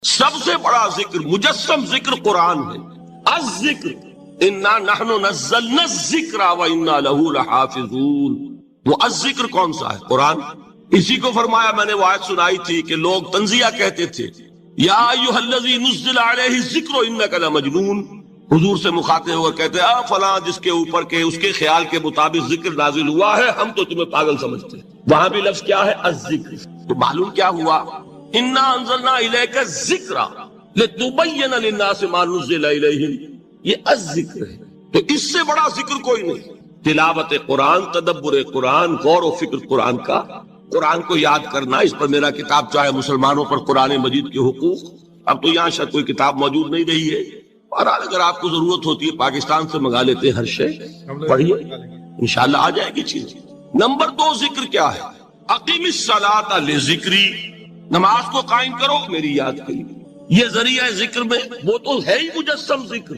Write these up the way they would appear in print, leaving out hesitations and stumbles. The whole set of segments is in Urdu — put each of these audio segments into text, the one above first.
سب سے بڑا ذکر، مجسم ذکر قرآن ہے۔ الذکر انا نحن نزلنا الذکر وانا له لحافظون۔ وہ الذکر کون سا ہے؟ قرآن۔ اسی کو فرمایا، میں نے وہ آیت سنائی تھی کہ لوگ تنزیہ کہتے تھے، یا ایھا الذی نزل علیہ الذکر انک لمجنون۔ حضور سے مخاطب ہو کر کہتے ہیں فلاں جس کے اوپر کے اس کے خیال کے مطابق ذکر نازل ہوا ہے، ہم تو تمہیں پاگل سمجھتے ہیں۔ وہاں بھی لفظ کیا ہے؟ الذکر۔ تو معلوم کیا ہوا؟ انا انزلنا الیک الذکر لتبین للناس ما نزل الیہم۔ یہ الذکر ہے، تو اس سے بڑا ذکر کوئی نہیں۔ تلاوت قرآن، تدبر قرآن، غور و فکر قرآن کا، قرآن کو یاد کرنا۔ اس پر میرا کتاب چاہے مسلمانوں پر قرآن مجید کے حقوق، اب تو یہاں شاید کوئی کتاب موجود نہیں رہی ہے، اور اگر آپ کو ضرورت ہوتی ہے پاکستان سے منگا لیتے ہیں، ہر شے پڑھیے، انشاءاللہ آ جائے گی چیز۔ نمبر 2 ذکر کیا ہے؟ اقیم الصلاۃ لذکری، نماز کو قائم کرو میری یاد کے لیے۔ یہ ذریعہ ذکر میں وہ تو ہے ہی مجسم ذکر،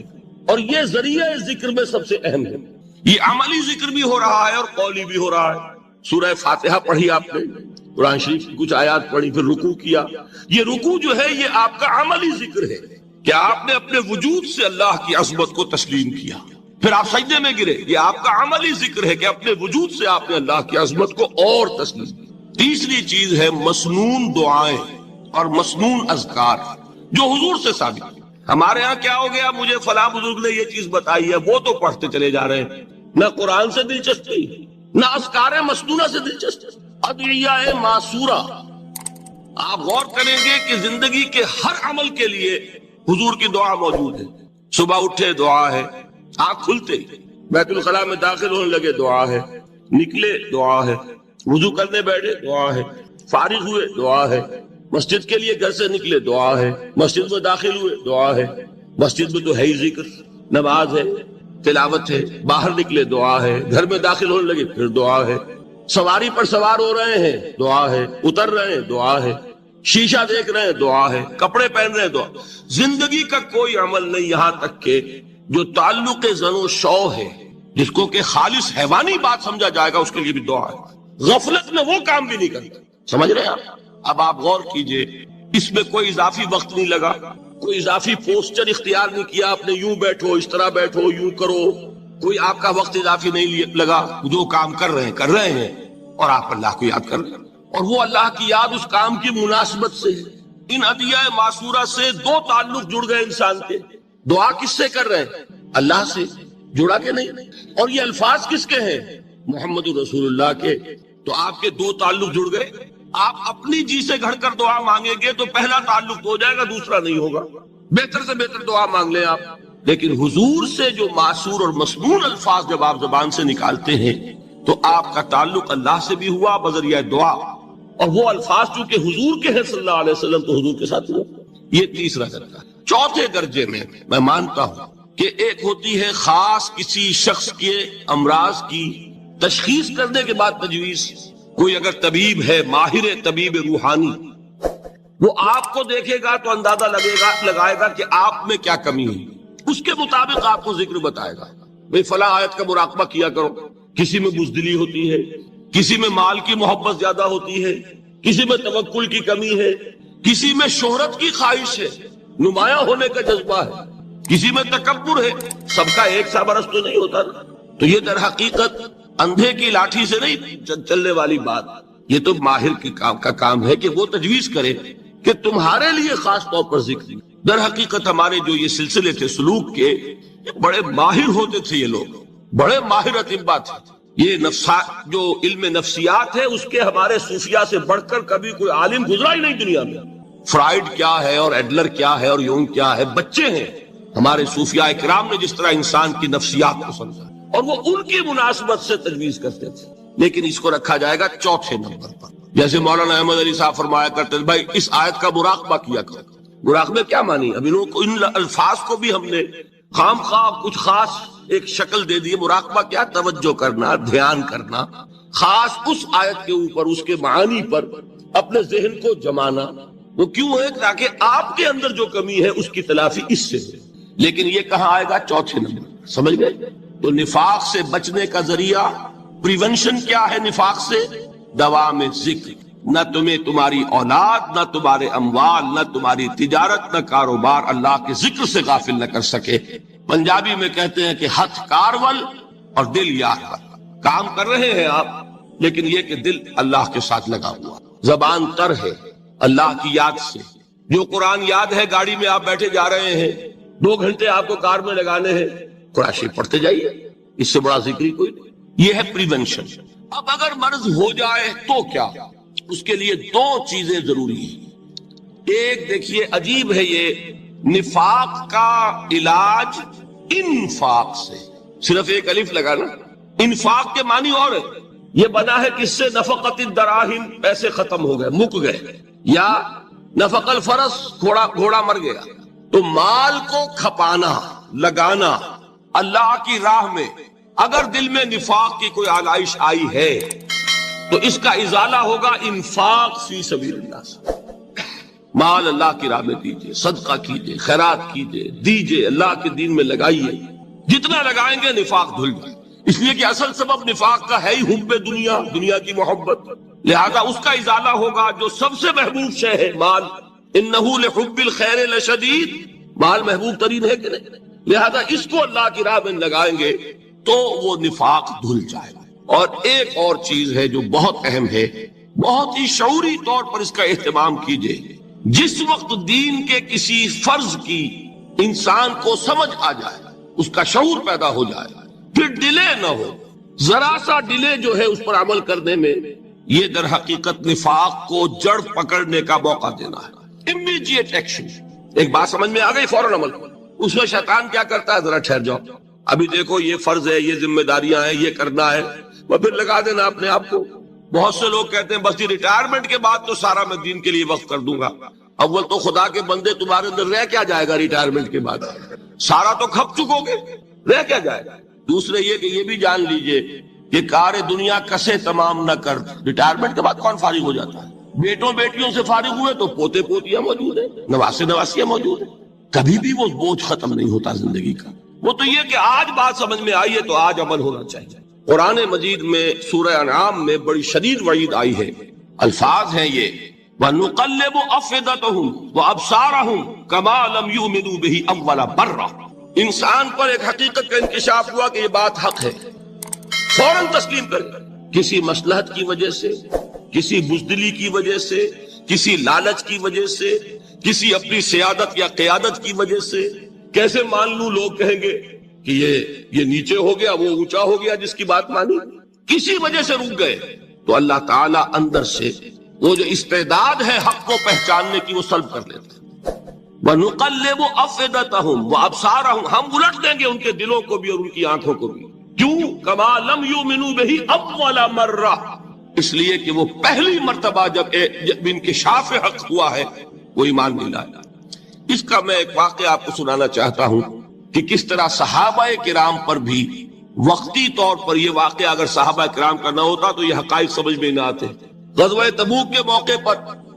اور یہ ذریعہ ذکر میں سب سے اہم ہے۔ یہ عملی ذکر بھی ہو رہا ہے اور قولی بھی ہو رہا ہے۔ سورہ فاتحہ پڑھی آپ نے، قرآن شریف کی کچھ آیات پڑھی، پھر رکوع کیا۔ یہ رکوع جو ہے یہ آپ کا عملی ذکر ہے کہ آپ نے اپنے وجود سے اللہ کی عظمت کو تسلیم کیا۔ پھر آپ سجدے میں گرے، یہ آپ کا عملی ذکر ہے کہ اپنے وجود سے آپ نے اللہ کی عظمت کو اور تسلیم کیا۔ تیسری چیز ہے مسنون دعائیں اور مسنون اذکار، جو حضور سے ثابت ہے۔ ہمارے ہاں کیا ہو گیا؟ مجھے فلاں بزرگ نے یہ چیز بتائی ہے، وہ تو پڑھتے چلے جا رہے ہیں، نہ قرآن سے دلچسپی، نہ اذکار مسنونہ سے دلچسپی، ادعیہ معصورہ۔ آپ غور کریں گے کہ زندگی کے ہر عمل کے لیے حضور کی دعا موجود ہے۔ صبح اٹھے دعا ہے، آنکھ کھلتے بیت الخلاء میں داخل ہونے لگے دعا ہے، نکلے دعا ہے، وضو کرنے بیٹھے دعا ہے، فارغ ہوئے دعا ہے، مسجد کے لیے گھر سے نکلے دعا ہے، مسجد میں داخل ہوئے دعا ہے، مسجد میں تو ہے ہی ذکر، نماز ہے، تلاوت ہے، باہر نکلے دعا ہے، گھر میں داخل ہونے لگے پھر دعا ہے، سواری پر سوار ہو رہے ہیں دعا ہے، اتر رہے ہیں دعا ہے، شیشہ دیکھ رہے ہیں دعا ہے، کپڑے پہن رہے ہیں دعا۔ زندگی کا کوئی عمل نہیں یہاں تک کہ جو تعلق زن و شو ہے، جس کو کہ خالص حیوانی بات سمجھا جائے گا، اس کے لیے بھی دعا ہے۔ غفلت میں وہ کام بھی نہیں کرتا، سمجھ رہے ہیں آپ؟ اب آپ غور کیجئے، اس میں کوئی اضافی وقت نہیں لگا، کوئی اضافی پوسچر اختیار نہیں کیا، آپ نے یوں بیٹھو، اس طرح بیٹھو، یوں کرو، کوئی آپ کا وقت اضافی نہیں لگا۔ جو کام کر رہے ہیں اور آپ اللہ کو یاد کر رہے ہیں، اور وہ اللہ کی یاد اس کام کی مناسبت سے ہے۔ ان ادعیہ معصورہ سے 2 تعلق جڑ گئے انسان کے۔ دعا کس سے کر رہے ہیں؟ اللہ سے، جڑا کہ نہیں؟ اور یہ الفاظ کس کے ہیں؟ محمد رسول اللہ کے۔ تو آپ کے 2 تعلق جڑ گئے۔ آپ اپنی جی سے گھڑ کر دعا مانگیں گے تو پہلا تعلق ہو جائے گا، دوسرا نہیں ہوگا۔ بہتر سے بہتر دعا مانگ لیں آپ، لیکن حضور سے جو معصور اور مسنون الفاظ جب آپ زبان سے نکالتے ہیں تو آپ کا تعلق اللہ سے بھی ہوا بذریعہ دعا، اور وہ الفاظ چونکہ حضور کے ہیں صلی اللہ علیہ وسلم تو حضور کے ساتھ ہوا۔ یہ تیسرا درجہ ہے۔ چوتھے درجے میں مانتا ہوں کہ ایک ہوتی ہے خاص کسی شخص کے امراض کی تشخیص کرنے کے بعد تجویز۔ کوئی اگر طبیب ہے، ماہر طبیب روحانی، وہ آپ کو دیکھے گا تو اندازہ لگائے گا کہ آپ میں کیا کمی ہے، اس کے مطابق آپ کو ذکر بتائے گا۔ بھئی فلاں آیت کا مراقبہ کیا کرو۔ کسی میں بزدلی ہوتی ہے، کسی میں مال کی محبت زیادہ ہوتی ہے، کسی میں توکل کی کمی ہے، کسی میں شہرت کی خواہش ہے، نمایاں ہونے کا جذبہ ہے، کسی میں تکبر ہے۔ سب کا ایک سا برس تو نہیں ہوتا نا۔ تو یہ در حقیقت اندھے کی لاٹھی سے نہیں چلنے والی بات، یہ تو ماہر کا کام ہے کہ وہ تجویز کرے کہ تمہارے لیے خاص طور پر ذکر۔ در حقیقت ہمارے جو یہ سلسلے تھے سلوک کے، یہ بڑے ماہر ہوتے تھے، یہ لوگ بڑے ماہر اطباء تھے۔ یہ جو علم نفسیات ہے اس کے ہمارے صوفیاء سے بڑھ کر کبھی کوئی عالم گزرا ہی نہیں دنیا میں۔ فرائیڈ کیا ہے اور ایڈلر کیا ہے اور یونگ کیا ہے، بچے ہیں ہمارے صوفیاء اکرام نے جس طرح انسان کی نفسیات کو سمجھا، اور وہ ان کی مناسبت سے تجویز کرتے تھے۔ لیکن اس کو رکھا جائے گا چوتھے نمبر پر، جیسے مولانا احمد علی صاحب فرمایا کرتے تھے بھائی اس آیت کا مراقبہ کیا کرو۔ مراقبہ کیا مانی؟ اب ان الفاظ کو بھی ہم نے خام خواہ کچھ خاص ایک شکل دے دی۔ مراقبہ کیا؟ توجہ کرنا، دھیان کرنا، خاص اس آیت کے اوپر، اس کے معانی پر اپنے ذہن کو جمانا۔ وہ کیوں ہے؟ تاکہ آپ کے اندر جو کمی ہے اس کی تلافی اس سے ہے۔ لیکن یہ کہاں آئے گا؟ چوتھے نمبر، سمجھ گئے؟ تو نفاق سے بچنے کا ذریعہ، پریونشن کیا ہے نفاق سے؟ دوام ذکر، نہ تمہیں تمہاری اولاد، نہ تمہارے اموال، نہ تمہاری تجارت، نہ کاروبار اللہ کے ذکر سے غافل نہ کر سکے۔ پنجابی میں کہتے ہیں کہ ہتھ کارول اور دل یار پر، کام کر رہے ہیں آپ لیکن یہ کہ دل اللہ کے ساتھ لگا ہوا، زبان تر ہے اللہ کی یاد سے۔ جو قرآن یاد ہے، گاڑی میں آپ بیٹھے جا رہے ہیں، 2 گھنٹے آپ کو کار میں لگانے ہیں، قرآن شریف پڑھتے جائیے، اس سے بڑا ذکر ہی کوئی نہیں۔ یہ ہے پریونشن۔ اب اگر مرض ہو جائے تو کیا؟ اس کے لیے 2 چیزیں ضروری ہیں۔ ایک دیکھیے عجیب ہے، یہ نفاق کا علاج انفاق سے، صرف ایک الف لگانا، انفاق کے معنی اور ہے، یہ بنا ہے کس سے؟ نفقت الدراہم، پیسے ختم ہو گئے، مک گئے، یا نفق الفرس، گھوڑا مر گیا۔ تو مال کو کھپانا، لگانا اللہ کی راہ میں، اگر دل میں نفاق کی کوئی آلائش آئی ہے تو اس کا ازالہ ہوگا انفاق فی سبیل اللہ سے۔ مال اللہ کی راہ میں دیجئے، صدقہ کیجئے، خیرات کیجئے، دیجئے، اللہ کے دین میں لگائیے، جتنا لگائیں گے نفاق دھل جائے۔ اس لیے کہ اصل سبب نفاق کا ہے ہی حب دنیا، دنیا کی محبت، لہذا اس کا ازالہ ہوگا جو سب سے محبوب شے ہے، مال۔ انہ لحب الخیر لشدید، مال محبوب ترین ہے کہ نہیں؟ لہذا اس کو اللہ کی راہ میں لگائیں گے تو وہ نفاق دھل جائے گا۔ اور ایک اور چیز ہے جو بہت اہم ہے، بہت ہی شعوری طور پر اس کا اہتمام کیجئے۔ جس وقت دین کے کسی فرض کی انسان کو سمجھ آ جائے، اس کا شعور پیدا ہو جائے، پھر ڈیلے نہ ہو، ذرا سا ڈیلے جو ہے اس پر عمل کرنے میں، یہ در حقیقت نفاق کو جڑ پکڑنے کا موقع دینا ہے۔ امیڈیٹ ایکشن، ایک بات سمجھ میں آ گئی، فوراً عمل۔ اس میں شیطان کیا کرتا ہے؟ ذرا ٹھہر جاؤ، ابھی دیکھو یہ فرض ہے، یہ ذمہ داریاں ہیں، یہ کرنا ہے، وہ پھر لگا دینا اپنے آپ کو۔ بہت سے لوگ کہتے ہیں بس یہ ریٹائرمنٹ کے بعد تو سارا میں دین کے لیے وقف کر دوں گا۔ اول تو خدا کے بندے تمہارے اندر رہ کیا جائے گا ریٹائرمنٹ کے بعد؟ سارا تو کھپ چکو گے، رہ کیا جائے گا؟ دوسرے یہ کہ یہ بھی جان لیجئے کہ کار دنیا کسے تمام نہ کر، ریٹائرمنٹ کے بعد کون فارغ ہو جاتا ہے؟ بیٹوں بیٹیوں سے فارغ ہوئے تو پوتے پوتیاں موجود ہیں، نواسے نواسیاں موجود ہیں، کبھی بھی وہ بوجھ ختم نہیں ہوتا زندگی کا۔ وہ تو یہ کہ آج بات سمجھ میں آئی ہے تو آج عمل ہونا چاہیے۔ قرآن مجید میں سورہ انعام میں بڑی شدید وعید آئی ہے، الفاظ ہیں یہ، وَنُقَلِّبُ أَفْئِدَتَهُمْ وَأَبْصَارَهُمْ كَمَا لَمْ يُؤْمِنُوا بِهِ أَوَّلَ مَرَّةٍ۔ انسان پر ایک حقیقت کا انکشاف ہوا کہ یہ بات حق ہے، فوراً تسلیم کر، کسی مصلحت کی وجہ سے، کسی بزدلی کی وجہ سے، کسی لالچ کی وجہ سے، کسی اپنی سیادت یا قیادت کی وجہ سے، کیسے مان لوں؟ لوگ کہیں گے کہ یہ نیچے ہو گیا، وہ اونچا ہو گیا، جس کی بات مانی، کسی وجہ سے رک گئے تو اللہ تعالیٰ اندر سے وہ جو استعداد ہے حق کو پہچاننے کی وہ سلب کر لیتے ہیں۔ وَنُقَلِّبُ أَفْئِدَتَهُمْ وَأَبْصَارَهُم، ہم الٹ دیں گے ان کے دلوں کو بھی اور ان کی آنکھوں کو بھی۔ کیوں؟ كَمَا لَمْ يُؤْمِنُوا بِهِ أَوَّلَ مَرَّةٍ، اس لیے کہ وہ پہلی مرتبہ جب انکشاف حق ہوا ہے وہ ایمان نہیں لایا۔ اس کا میں ایک واقعہ آپ کو سنانا چاہتا ہوں کہ کس طرح صحابہ کرام پر بھی وقتی طور پر یہ واقعہ اگر صحابہ کرام کا نہ ہوتا تو یہ حقائق سمجھ میں نہ آتے۔ غزوہ تبوک کے موقع پر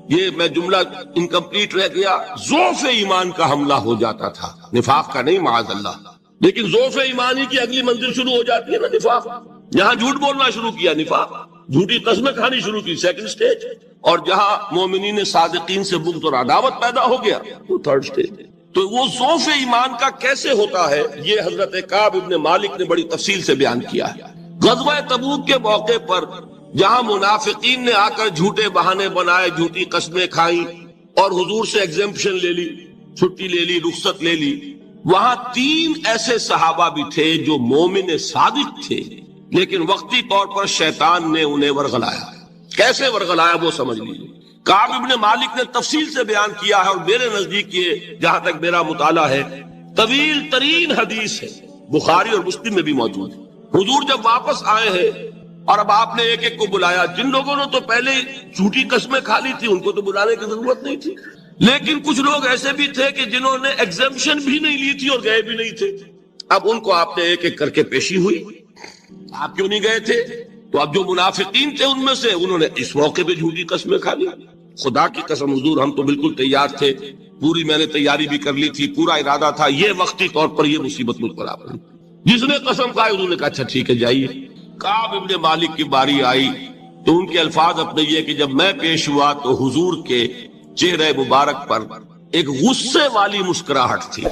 یہ میں جملہ انکمپلیٹ رہ گیا، ضعف ایمان کا حملہ ہو جاتا تھا، نفاق کا نہیں معاذ اللہ، لیکن ضعف ایمانی کی اگلی منزل شروع ہو جاتی ہے نا، نفاق۔ یہاں جھوٹ بولنا شروع کیا، نفاق، جھوٹی قسمیں کھانی شروع کی، سیکنڈ سٹیج، اور جہاں مومنین صادقین سے بغض اور عداوت پیدا ہو گیا وہ تھرڈ سٹیج۔ تو وہ ضعف ایمان کا کیسے ہوتا ہے یہ حضرت کعب ابن مالک نے بڑی تفصیل سے بیان کیا ہے۔ غزوہ تبوک کے موقع پر جہاں منافقین نے آ کر جھوٹے بہانے بنائے، جھوٹی قسمیں کھائیں اور حضور سے ایگزمپشن لے لی، چھٹی لے لی، رخصت لے لی، وہاں 3 ایسے صحابہ بھی تھے جو مومن صادق تھے، لیکن وقتی طور پر شیطان نے انہیں ورغلایا۔ کیسے ورغلایا وہ سمجھ لیجیے۔ کعب ابن مالک نے تفصیل سے بیان کیا ہے، اور میرے نزدیک یہ جہاں تک میرا مطالعہ ہے طویل ترین حدیث ہے، بخاری اور مسلم میں بھی موجود ہے۔ حضور جب واپس آئے ہیں اور اب آپ نے ایک ایک کو بلایا، جن لوگوں نے تو پہلے جھوٹی قسمیں کھا لی تھی ان کو تو بلانے کی ضرورت نہیں تھی، لیکن کچھ لوگ ایسے بھی تھے کہ جنہوں نے ایگزمپشن بھی نہیں لی تھی اور گئے بھی نہیں تھے۔ اب ان کو آپ نے ایک ایک کر کے پیشی ہوئی، آپ کیوں نہیں گئے تھے؟ تو اب جو منافقین تھے ان میں سے انہوں نے اس موقع پہ جھوٹی قسمیں کھا لی۔ خدا کی قسم حضور ہم تو بالکل تیار تھے، پوری میں نے تیاری بھی کر لی تھی، پورا ارادہ تھا، یہ وقتی طور پر یہ مصیبت مجھ پر آ پڑی۔ جس نے قسم کھائی انہوں نے کہا اچھا ٹھیک ہے جائیے۔ کعب ابن مالک کی باری آئی تو ان کے الفاظ اپنے یہ کہ جب میں پیش ہوا تو حضور کے چہرے مبارک پر ایک غصے والی مسکراہٹ تھی،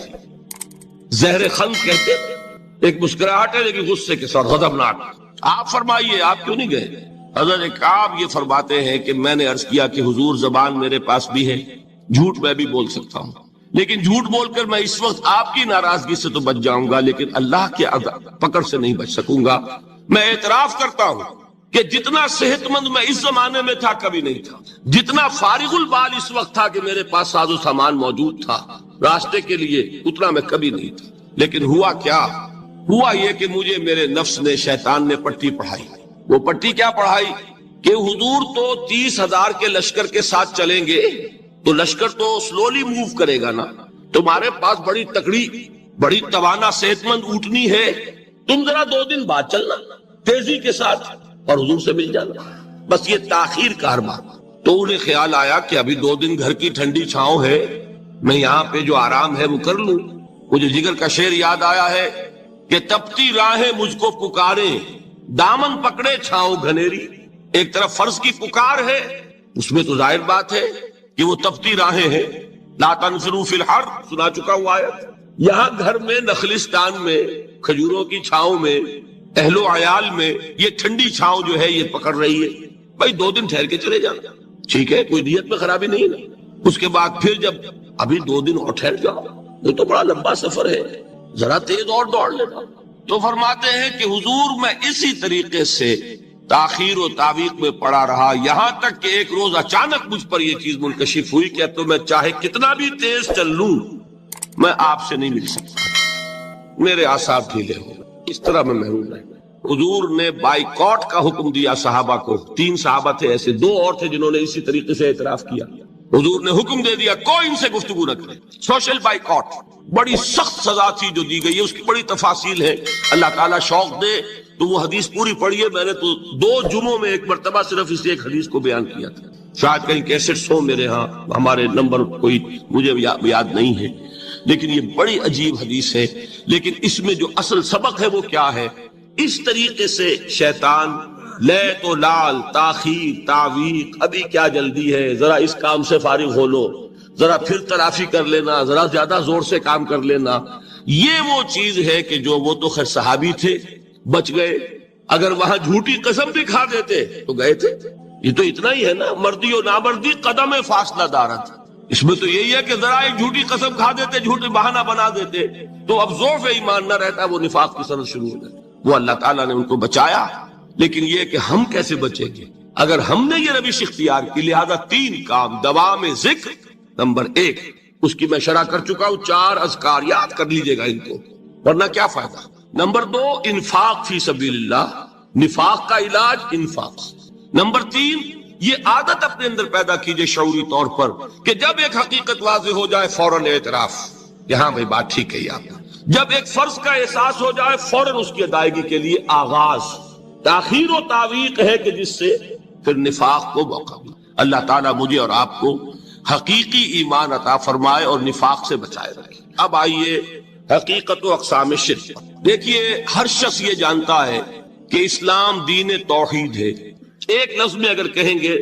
زہر خند کہتے ہیں، ایک مسکراہٹ ہے لیکن غصے کے ساتھ، غضبناک۔ آپ فرمائیے آپ کیوں نہیں گئے؟ حضرت کعب یہ فرماتے ہیں کہ میں نے عرض کیا کہ حضور زبان میرے پاس بھی ہے، جھوٹ میں بھی بول سکتا ہوں، لیکن جھوٹ بول کر میں اس وقت آپ کی ناراضگی سے تو بچ جاؤں گا لیکن اللہ کے پکڑ سے نہیں بچ سکوں گا۔ میں اعتراف کرتا ہوں کہ جتنا صحت مند میں اس زمانے میں تھا کبھی نہیں تھا، جتنا فارغ البال اس وقت تھا کہ میرے پاس ساز و سامان موجود تھا راستے کے لیے، اتنا میں کبھی نہیں تھا۔ لیکن ہوا کیا؟ ہوا یہ کہ مجھے میرے نفس نے، شیطان نے پٹی پڑھائی۔ وہ پٹی کیا پڑھائی کہ حضور تو 30,000 کے لشکر کے ساتھ چلیں گے تو لشکر تو سلولی موو کرے گا نا، تمہارے پاس بڑی تکڑی، بڑی توانا صحت مند اونٹنی ہے، تم ذرا 2 دن بعد چلنا تیزی کے ساتھ اور حضور سے مل جانا، بس یہ تاخیر کا ارباب۔ تو انہیں خیال آیا کہ ابھی 2 دن گھر کی ٹھنڈی چھاؤں ہے، میں یہاں پہ جو آرام ہے وہ کر لوں۔ مجھے جگر کا شعر یاد آیا ہے کہ تپتی راہیں مجھ کو پکاریں، دامن پکڑے چھاؤں گھنیری۔ ایک طرف فرض کی پکار ہے، اس میں تو ظاہر بات ہے کہ وہ تپتی راہیں ہیں، لا تنفروا فی الحر سنا چکا ہوا ہے۔ یہاں گھر میں نخلستان میں کھجوروں کی چھاؤں میں اہل و عیال میں یہ ٹھنڈی چھاؤں جو ہے یہ پکڑ رہی ہے، بھائی 2 دن ٹھہر کے چلے جانا، ٹھیک ہے، کوئی نیت میں خرابی نہیں نا۔ اس کے بعد پھر جب ابھی 2 دن اور ٹھہر جاؤ، وہ تو بڑا لمبا سفر ہے، ذرا تیز اور دوڑ لینا۔ تو فرماتے ہیں کہ حضور میں اسی طریقے سے تاخیر و تعویق میں پڑا رہا، یہاں تک کہ ایک روز اچانک مجھ پر یہ چیز منکشف ہوئی کہ اب تو میں چاہے کتنا بھی تیز چل لوں میں آپ سے نہیں مل سکتا، میرے اعصاب ڈھیلے ہو، اس طرح میں محروم رہ۔ حضور نے بائیکاٹ کا حکم دیا صحابہ کو، 3 صحابہ تھے ایسے، 2 اور تھے جنہوں نے اسی طریقے سے اعتراف کیا۔ حضور نے حکم دے دیا کوئی ان سے گفتگو نہ کرے، سوشل بائیکاٹ، بڑی سخت سزا تھی جو دی گئی ہے، اس کی بڑی تفاصیل ہے، اللہ تعالیٰ شوق دے تو وہ حدیث پوری پڑھیے، میں نے تو 2 جمعوں میں ایک مرتبہ صرف اس ایک حدیث کو بیان کیا تھا، شاید کہیں کیسٹس ہوں میرے ہاں، ہمارے نمبر کوئی مجھے یاد نہیں ہے، لیکن یہ بڑی عجیب حدیث ہے۔ لیکن اس میں جو اصل سبق ہے وہ کیا ہے؟ اس طریقے سے شیطان لے تو لال، تاخیر، تعویق، ابھی کیا جلدی ہے، ذرا اس کام سے فارغ ہو لو، ذرا پھر تلافی کر لینا، ذرا زیادہ زور سے کام کر لینا، یہ وہ چیز ہے کہ جو وہ تو خیر صحابی تھے بچ گئے، اگر وہاں جھوٹی قسم بھی کھا دیتے تو گئے تھے۔ یہ تو اتنا ہی ہے نا، مردی و نامردی قدم فاصلہ دارت، اس میں تو یہی ہے کہ ذرا ایک جھوٹی قسم کھا دیتے، جھوٹی بہانہ بنا دیتے تو اب ضعف ایمان نہ رہتا، وہ نفاق کی سند شروع ہو جاتی۔ وہ اللہ تعالیٰ نے ان کو بچایا، لیکن یہ کہ ہم کیسے بچیں گے اگر ہم نے یہ روش اختیار کی؟ لہذا 3 کام، دوام ذکر نمبر 1، اس کی میں شرح کر چکا ہوں، 4 اذکار یاد کر لیجئے گا ان کو، ورنہ کیا فائدہ۔ نمبر 2، انفاق فی سبیل اللہ، نفاق کا علاج انفاق۔ نمبر 3، یہ عادت اپنے اندر پیدا کیجئے شعوری طور پر کہ جب ایک حقیقت واضح ہو جائے فوراً اعتراف، یہاں بھائی بات ٹھیک ہے آپ، جب ایک فرض کا احساس ہو جائے فوراً اس کی ادائیگی کے لیے آغاز۔ تاخیر و تعویق ہے کہ جس سے پھر نفاق کو موقع ملے۔ اللہ تعالیٰ مجھے اور آپ کو حقیقی ایمان عطا فرمائے اور نفاق سے بچائے رکھے۔ اب آئیے حقیقت و اقسام شرک۔ دیکھیے ہر شخص یہ جانتا ہے کہ اسلام دین توحید ہے، ایک لفظ میں اگر کہیں گے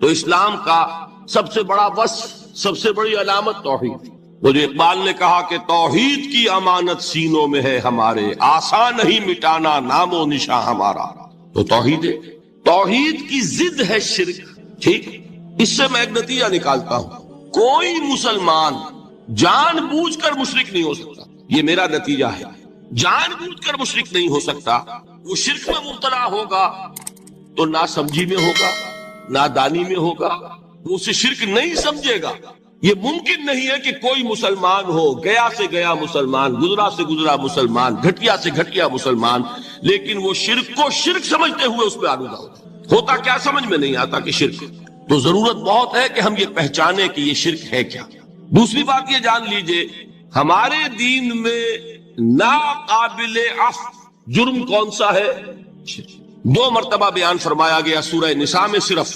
تو اسلام کا سب سے بڑا وصف، سب سے بڑی علامت توحید۔ وہ جو اقبال نے کہا کہ توحید کی امانت سینوں میں ہے ہمارے، آسان نہیں مٹانا نام و نشاں ہمارا، تو توحید ہے۔ توحید کی ضد ہے شرک، ٹھیک؟ اس سے میں ایک نتیجہ نکالتا ہوں، کوئی مسلمان جان بوجھ کر مشرک نہیں ہو سکتا، یہ میرا نتیجہ ہے، جان بوجھ کر مشرک نہیں ہو سکتا۔ وہ شرک میں مبتلا ہوگا تو ناسمجھی میں ہوگا، نادانی میں ہوگا، وہ اسے شرک نہیں سمجھے گا۔ یہ ممکن نہیں ہے کہ کوئی مسلمان ہو، گیا سے گیا مسلمان، گزرا سے گزرا مسلمان، گھٹیا سے گھٹیا مسلمان، لیکن وہ شرک کو شرک سمجھتے ہوئے اس پہ آلودہ ہوتا کیا سمجھ میں نہیں آتا کہ شرک۔ تو ضرورت بہت ہے کہ ہم یہ پہچانے کہ یہ شرک ہے کیا۔ دوسری بات یہ جان لیجئے، ہمارے دین میں ناقابل عفو جرم کون سا ہے؟ 2 مرتبہ بیان فرمایا گیا سورہ نساء میں صرف،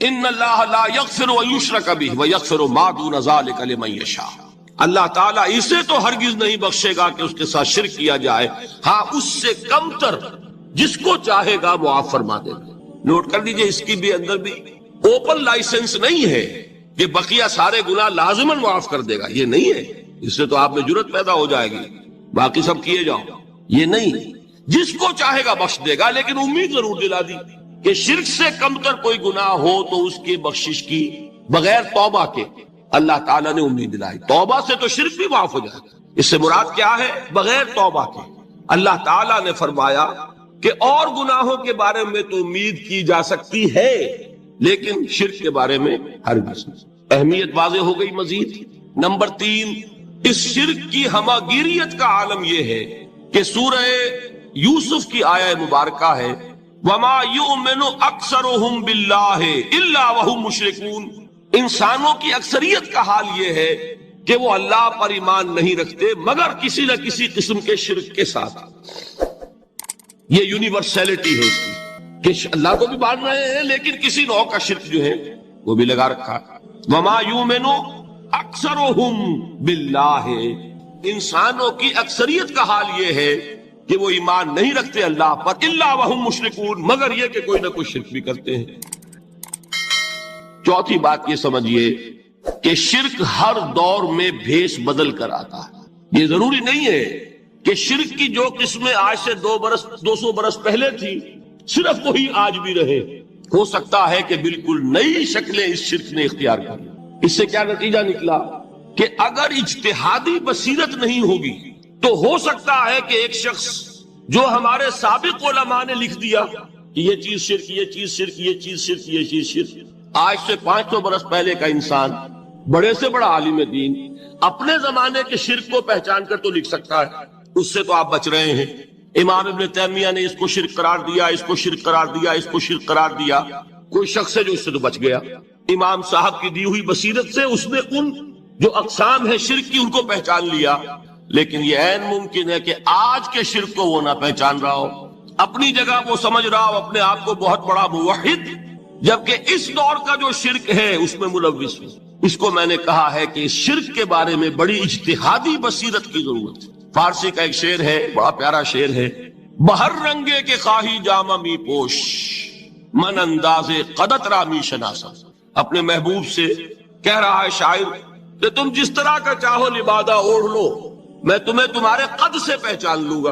ان اللہ لا یغفر ان یشرک بہ ویغفر ما دون ذلک لمن یشاء۔ اللہ تعالیٰ اسے تو ہرگز نہیں بخشے گا کہ اس کے ساتھ شرک کیا جائے، ہاں اس سے کم تر جس کو چاہے گا معاف فرما دے گا۔ نوٹ کر لیجئے، اس کی بھی اندر بھی اوپن لائسنس نہیں ہے کہ بقیہ سارے گناہ لازماً معاف کر دے گا، یہ نہیں ہے، اس سے تو آپ میں جرت پیدا ہو جائے گی، باقی سب کیے جاؤ، یہ نہیں، جس کو چاہے گا بخش دے گا، لیکن امید ضرور دلا دی کہ شرک سے کم تر کوئی گناہ ہو تو اس کی بخشش کی بغیر توبہ کے اللہ تعالیٰ نے امید دلائی۔ توبہ سے تو شرک بھی معاف ہو جائے گا، اس سے مراد کیا ہے؟ بغیر توبہ کے اللہ تعالیٰ نے فرمایا کہ اور گناہوں کے بارے میں تو امید کی جا سکتی ہے لیکن شرک کے بارے میں ہرگز نہیں۔ اہمیت واضح ہو گئی۔ مزید نمبر 3، اس شرک کی ہماگیریت کا عالم یہ ہے کہ سورہ یوسف کی آیہ مبارکہ ہے وَمَا يُؤْمِنُ أَكْثَرُهُمْ بِاللَّهِ إِلَّا وَهُمْ مُشْرِكُونَ، انسانوں کی اکثریت کا حال یہ ہے کہ وہ اللہ پر ایمان نہیں رکھتے مگر کسی نہ کسی قسم کے شرک کے ساتھ۔ یہ یونیورسلٹی ہے اس کی کہ اللہ کو بھی مان رہے ہیں لیکن کسی نوع کا شرک جو ہے وہ بھی لگا رکھا۔ وَمَا يُؤْمِنُ أَكْثَرُهُمْ بِاللَّهِ، انسانوں کی اکثریت کا حال یہ ہے کہ وہ ایمان نہیں رکھتے اللہ پر، الا وہم مشرکون، مگر یہ کہ کوئی نہ کوئی شرک بھی کرتے ہیں۔ چوتھی بات یہ سمجھیے کہ شرک ہر دور میں بھیس بدل کر آتا ہے۔ یہ ضروری نہیں ہے کہ شرک کی جو قسمیں آج سے 200 برس پہلے تھی صرف وہی آج بھی رہے، ہو سکتا ہے کہ بالکل نئی شکلیں اس شرک نے اختیار کر لی۔ اس سے کیا نتیجہ نکلا کہ اگر اجتہادی بصیرت نہیں ہوگی تو ہو سکتا ہے کہ ایک شخص جو ہمارے سابق علماء نے لکھ دیا کہ یہ چیز شرک، یہ چیز شرک، یہ چیز شرک، یہ چیز شرک، آج سے 500 برس پہلے کا انسان بڑے سے بڑا عالم دین اپنے زمانے کے شرک کو پہچان کر تو لکھ سکتا ہے، اس سے تو آپ بچ رہے ہیں۔ امام ابن تیمیہ نے اس کو شرک قرار دیا، اس کو شرک قرار دیا، اس کو شرک قرار دیا، کوئی شخص ہے جو اس سے تو بچ گیا۔ امام صاحب کی دی ہوئی بصیرت سے اس نے ان جو اقسام ہے شرک کی ان کو پہچان لیا، لیکن یہ عین ممکن ہے کہ آج کے شرک کو وہ نہ پہچان رہا ہو، اپنی جگہ وہ سمجھ رہا ہو اپنے آپ کو بہت بڑا موحد، جبکہ اس دور کا جو شرک ہے اس میں ملوث ہے۔ اس کو میں نے کہا ہے کہ اس شرک کے بارے میں بڑی اجتہادی بصیرت کی ضرورت ہے۔ فارسی کا ایک شعر ہے، بڑا پیارا شعر ہے، بہر رنگے کے خواہی جامہ می پوش، من انداز قدت رامی شناسا۔ اپنے محبوب سے کہہ رہا ہے شاعر کہ تم جس طرح کا چاہو لبادہ اوڑھ لو، میں تمہیں تمہارے قد سے پہچان لوں گا،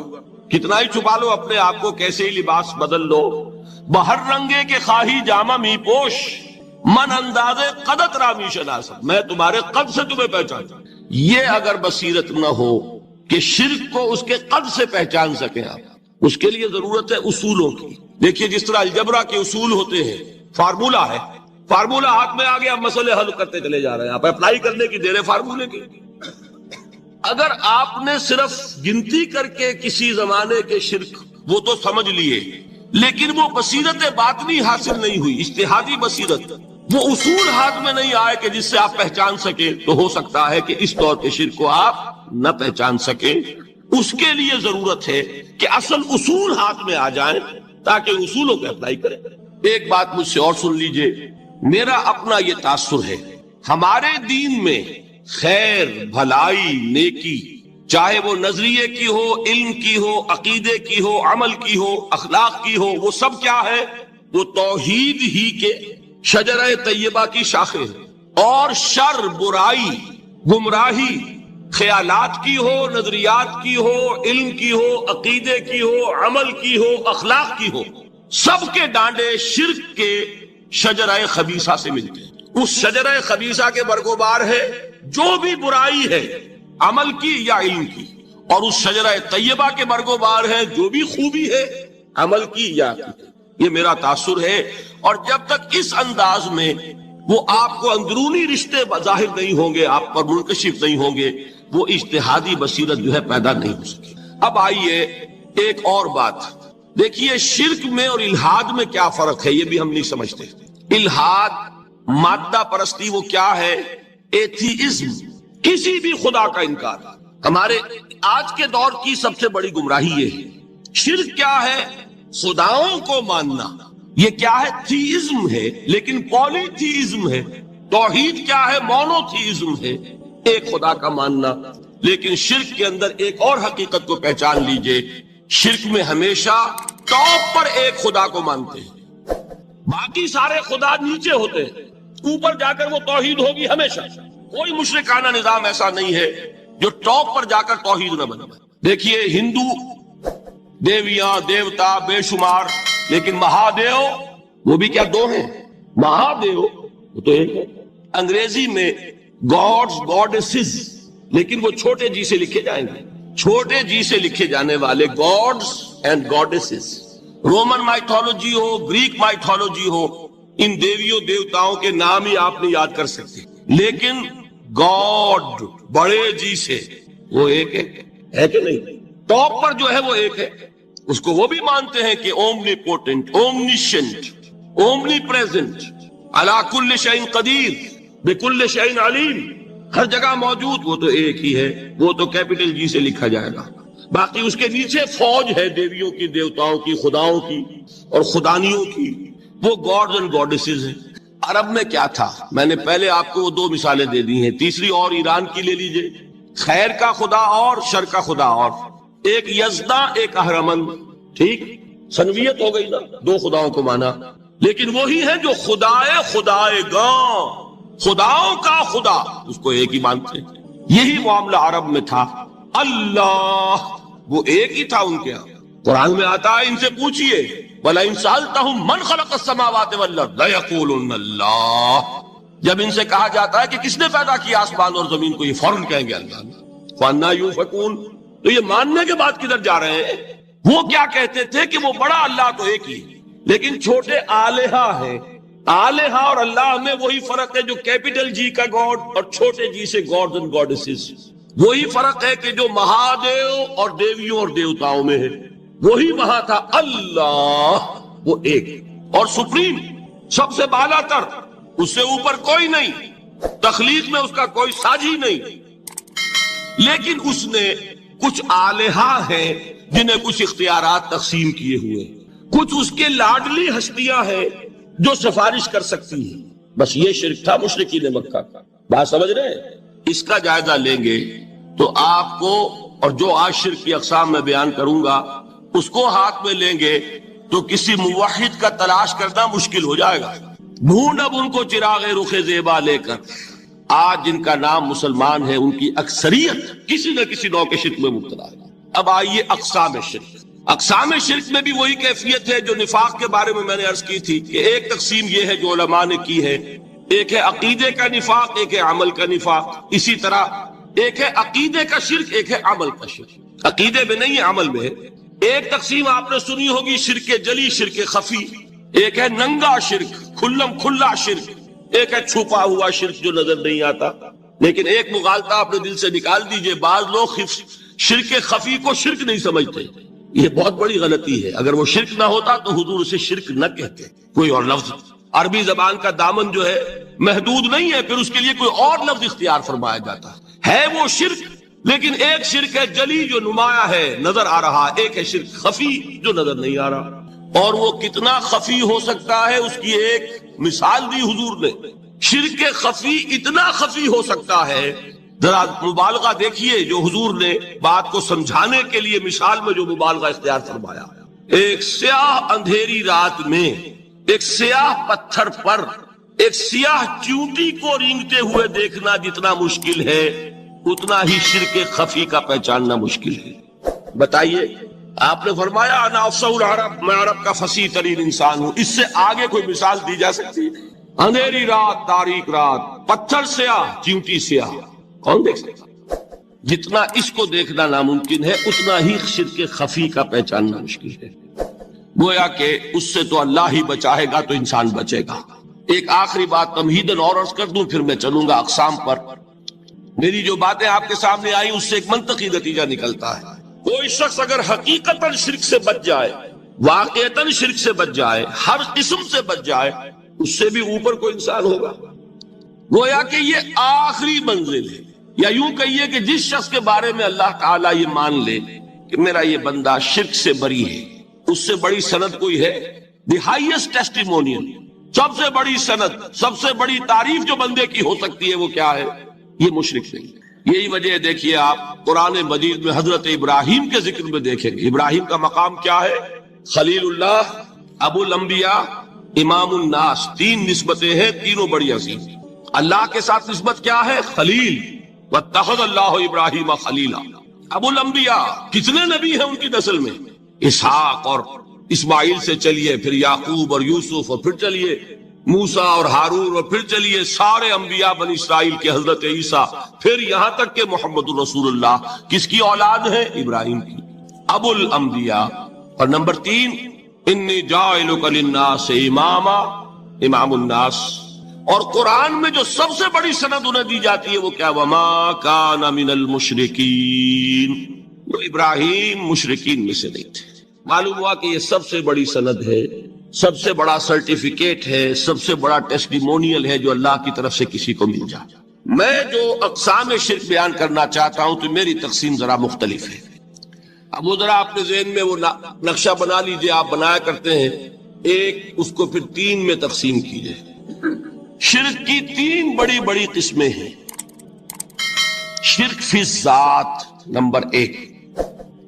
کتنا ہی چھپا لو اپنے آپ کو، کیسے ہی لباس بدل لو۔ بہر رنگے کے خواہی جامہ می پوش، من انداز قدت رامی شناسا، میں تمہارے قد سے تمہیں پہچانتا۔ یہ اگر بصیرت نہ ہو کہ شرک کو اس کے قد سے پہچان سکیں آپ، اس کے لیے ضرورت ہے اصولوں کی۔ دیکھیے جس طرح الجبرا کے اصول ہوتے ہیں، فارمولا ہے، فارمولا ہاتھ میں آ گیا، مسئلے حل کرتے چلے جا رہے ہیں، آپ اپلائی کرنے کی دیر ہے فارمولے کی۔ اگر آپ نے صرف گنتی کر کے کسی زمانے کے شرک وہ تو سمجھ لیے، لیکن وہ بصیرت باطنی حاصل نہیں ہوئی، اجتہادی بصیرت، وہ اصول ہاتھ میں نہیں آئے کہ جس سے آپ پہچان سکیں، تو ہو سکتا ہے کہ اس دور کے شرک کو آپ نہ پہچان سکیں۔ اس کے لیے ضرورت ہے کہ اصل اصول ہاتھ میں آ جائیں تاکہ اصولوں کو اپلائی کریں۔ ایک بات مجھ سے اور سن لیجئے، میرا اپنا یہ تاثر ہے، ہمارے دین میں خیر، بھلائی، نیکی، چاہے وہ نظریے کی ہو، علم کی ہو، عقیدے کی ہو، عمل کی ہو، اخلاق کی ہو، وہ سب کیا ہے؟ وہ توحید ہی کے شجرہ طیبہ کی شاخیں ہیں۔ اور شر، برائی، گمراہی، خیالات کی ہو، نظریات کی ہو، علم کی ہو، عقیدے کی ہو، عمل کی ہو، اخلاق کی ہو، سب کے ڈانڈے شرک کے شجرہ خبیثہ سے ملتے ہیں۔ اس شجرہ خبیثہ کے برگوبار ہے جو بھی برائی ہے، عمل کی یا علم کی، اور اس شجرہ طیبہ کے برگوبار ہے جو بھی خوبی ہے، عمل کی یا عقیدے۔ یہ میرا تاثر ہے، اور جب تک اس انداز میں وہ آپ کو اندرونی رشتے ظاہر نہیں ہوں گے، آپ پر منکشف نہیں ہوں گے، وہ اجتہادی بصیرت جو ہے پیدا نہیں ہو سکے۔ اب آئیے ایک اور بات دیکھیے، شرک میں اور الحاد میں کیا فرق ہے، یہ بھی ہم نہیں سمجھتے۔ الحاد، مادہ پرستی، وہ کیا ہے؟ ایتھیزم، کسی بھی خدا کا انکار۔ ہمارے آج کے دور کی سب سے بڑی گمراہی یہ ہے۔ شرک کیا ہے؟ خداؤں کو ماننا، یہ کیا ہے؟ تھیزم ہے، لیکن پولی تھیزم ہے۔ توحید کیا ہے؟ مونو تھیزم ہے، ایک خدا کا ماننا۔ لیکن شرک کے اندر ایک اور حقیقت کو پہچان لیجئے، شرک میں ہمیشہ ٹاپ پر ایک خدا کو مانتے ہیں، باقی سارے خدا نیچے ہوتے ہیں، اوپر جا کر وہ توحید ہوگی ہمیشہ۔ کوئی مشرکانہ نظام ایسا نہیں ہے جو ٹاپ پر جا کر توحید نہ بنے۔ دیکھیے ہندو دیویاں دیوتا بے شمار، لیکن مہادیو وہ بھی کیا دو ہیں؟ مہادیو وہ تو ایک ہے۔ انگریزی میں گاڈز گاڈیسز، لیکن وہ چھوٹے جی سے لکھے جائیں گے، چھوٹے جی سے لکھے جانے والے gods and goddesses. Roman mythology ہو، گریک مائتھولوجی ہو، ان دیویوں دیوتاؤں کے نام ہی آپ نہیں یاد کر سکتے، لیکن گاڈ بڑے جی سے وہ ایک ہے کہ نہیں؟ ٹاپ پر جو ہے وہ ایک ہے، اس کو وہ بھی مانتے ہیں کہ اومنی پوٹنٹ، اومنیشنٹ، اومنی پریزنٹ، علی کل شیء قدیر، بکل شیء علیم، ہر جگہ موجود، وہ تو ایک ہی ہے، وہ تو کیپٹل جی سے لکھا جائے گا۔ باقی اس کے نیچے فوج ہے دیویوں کی، دیوتاؤں کی، خداؤں کی اور خدانیوں کی، وہ گاڈز اینڈ گاڈیسز ہیں۔ عرب میں کیا تھا؟ میں نے پہلے آپ کو وہ دو مثالیں دے دی ہیں، تیسری اور ایران کی لے لیجئے، خیر کا خدا اور شر کا خدا اور، ایک یزدا ایک اہرمن، ٹھیک، سنویت ہو گئی نا، دو خداؤں کو مانا، لیکن وہی ہے جو خدائے گاں، خداؤں کا خدا، اس کو ایک ہی مانتے ہیں۔ یہی معاملہ عرب میں تھا۔ اللہ وہ ایک ہی تھا ان کے یہاں۔ قرآن میں آتا ہے ان سے پوچھئے وَلَئِن سَأَلْتَهُم مَّنْ خَلَقَ السَّمَاوَاتِ وَالْأَرْضَ لَيَقُولُنَّ اللَّهُ، جب ان سے کہا جاتا ہے کہ کس نے پیدا کیا آسمان اور زمین کو، یہ فوراً کہیں گے اللہ نے۔ فَأَنَّىٰ يُؤْفَكُونَ، تو یہ ماننے کے بعد کدھر جا رہے ہیں؟ وہ کیا کہتے تھے کہ وہ بڑا اللہ تو ایک ہی، لیکن چھوٹے آلہہ ہیں۔ آلہہ اور اللہ میں وہی فرق ہے جو کیپٹل جی کا گاڈ اور چھوٹے جی سے گاڈز اینڈ گاڈیسز، وہی فرق ہے کہ جو مہادیو اور دیویوں اور دیوتاؤں میں ہے، وہی وہاں تھا۔ اللہ وہ ایک اور سپریم، سب سے بالا تر، اس سے اوپر کوئی نہیں، تخلیق میں اس کا کوئی ساجی نہیں، لیکن اس نے کچھ آلہہ ہیں جنہیں کچھ اختیارات تقسیم کیے ہوئے، کچھ اس کے لاڈلی ہستیاں ہیں جو سفارش کر سکتی ہیں۔ بس یہ شرک تھا مشرکین مکہ کا۔ بات سمجھ رہے ہیں؟ اس کا جائزہ لیں گے تو آپ کو، اور جو آج شرک کی اقسام میں بیان کروں گا اس کو ہاتھ میں لیں گے تو کسی موحد کا تلاش کرنا مشکل ہو جائے گا۔ ڈھونڈ اب ان کو چراغ رخ زیبا لے کر، آج جن کا نام مسلمان ہے ان کی اکثریت کسی نہ کسی نوع کے شرک میں مبتلا ہے۔ اب آئیے اقسام شرک۔ اقسام شرک میں بھی وہی کیفیت ہے جو نفاق کے بارے میں نے عرض کی تھی کہ ایک تقسیم یہ ہے جو علماء نے کی ہے، ایک ہے عقیدے کا نفاق، ایک ہے عمل کا نفاق۔ اسی طرح ایک ہے عقیدے کا شرک، ایک ہے عمل کا شرک۔ عقیدے میں نہیں ہے، عمل میں ہے۔ ایک تقسیم آپ نے سنی ہوگی شرک جلی، شرک خفی، ایک ہے ننگا شرک، کھلم کھلا شرک، ایک ہے چھپا ہوا شرک جو نظر نہیں آتا۔ لیکن ایک مغالطہ اپنے دل سے نکال دیجئے، بعض لوگ شرک خفی کو شرک نہیں سمجھتے، یہ بہت بڑی غلطی ہے۔ اگر وہ شرک نہ ہوتا تو حضور اسے شرک نہ کہتے، کوئی اور لفظ، عربی زبان کا دامن جو ہے محدود نہیں ہے، پھر اس کے لیے کوئی اور لفظ اختیار فرمایا جاتا ہے وہ شرک۔ لیکن ایک شرک ہے جلی جو نمایاں ہے، نظر آ رہا، ایک ہے شرک خفی جو نظر نہیں آ رہا۔ اور وہ کتنا خفی ہو سکتا ہے اس کی ایک مثال دی حضور نے۔ شرک خفی اتنا خفی ہو سکتا ہے، ذرا مبالغہ دیکھیے جو حضور نے بات کو سمجھانے کے لیے مثال میں جو مبالغہ اختیار فرمایا۔ ایک سیاہ اندھیری رات میں ایک سیاہ پتھر پر ایک سیاہ چیونٹی کو رینگتے ہوئے دیکھنا جتنا مشکل ہے، اتنا ہی شرک خفی کا پہچاننا مشکل ہے۔ بتائیے، آپ نے فرمایا انا افصح العرب، میں عرب کا فصیح ترین انسان ہوں، اس سے آگے کوئی مثال دی جا سکتی ہے؟ اندھیری رات، تاریک رات، پتھر سیاہ، چیونٹی سیاہ، کون دیکھ سکتا؟ جتنا اس کو دیکھنا ناممکن ہے اتنا ہی شرک خفی کا پہچاننا مشکل ہے۔ گویا کہ اس سے تو اللہ ہی بچائے گا تو انسان بچے گا۔ ایک آخری بات تمہیداً اور عرض کر دوں، پھر میں چلوں گا اقسام پر۔ میری جو باتیں آپ کے سامنے آئی اس سے ایک منطقی نتیجہ نکلتا ہے۔ کوئی شخص اگر حقیقتاً شرک سے بچ جائے، واقعتاً شرک سے بچ جائے، ہر قسم سے بچ جائے، اس سے بھی اوپر کوئی انسان ہوگا۔ گویا کہ یہ آخری منزل ہے، یا یوں کہیے کہ جس شخص کے بارے میں اللہ تعالیٰ یہ مان لے کہ میرا یہ بندہ شرک سے بری ہے، اس سے بڑی سند کوئی ہے؟ دی ہائیسٹ ٹیسٹیمونیل، سب سے بڑی سند، سب سے بڑی تعریف جو بندے کی ہو سکتی ہے وہ کیا ہے؟ یہ مشرک نہیں۔ یہی وجہ دیکھیے آپ قرآن مجید میں حضرت ابراہیم کے ذکر میں دیکھیں گے، ابراہیم کا مقام کیا ہے؟ خلیل اللہ، ابو الانبیاء، امام الناس، تین نسبتیں ہیں، تینوں بڑی عظیم۔ اللہ کے ساتھ نسبت کیا ہے؟ خلیل، واتخذ اللہ ابراہیم خلیلا۔ ابو الانبیاء، کتنے نبی ہیں ان کی نسل میں؟ اسحاق اور اسماعیل سے چلیے، پھر یعقوب اور یوسف، اور پھر چلیے موسیٰ اور ہارون، اور پھر چلیے سارے انبیاء بنی اسرائیل کے، حضرت عیسیٰ، پھر یہاں تک کہ محمد الرسول اللہ کس کی اولاد ہے؟ ابراہیم کی، ابو الانبیاء۔ اور نمبر 3، انی جاعلک للناس اماما، امام الناس۔ اور قرآن میں جو سب سے بڑی سند انہیں دی جاتی ہے وہ کیا؟ وما کان من المشرکین، وہ ابراہیم مشرکین میں سے نہیں تھے۔ معلوم ہوا کہ یہ سب سے بڑی سند ہے، سب سے بڑا سرٹیفکیٹ ہے، سب سے بڑا ٹیسٹیمونیل ہے جو اللہ کی طرف سے کسی کو مل جائے۔ میں جو اقسام شرک بیان کرنا چاہتا ہوں تو میری تقسیم ذرا مختلف ہے۔ اب وہ ذرا اپنے ذہن میں وہ نقشہ بنا لیجئے، آپ بنایا کرتے ہیں، ایک اس کو پھر 3 میں تقسیم کیجئے۔ شرک کی 3 بڑی بڑی قسمیں ہیں۔ شرک فی الذات نمبر 1،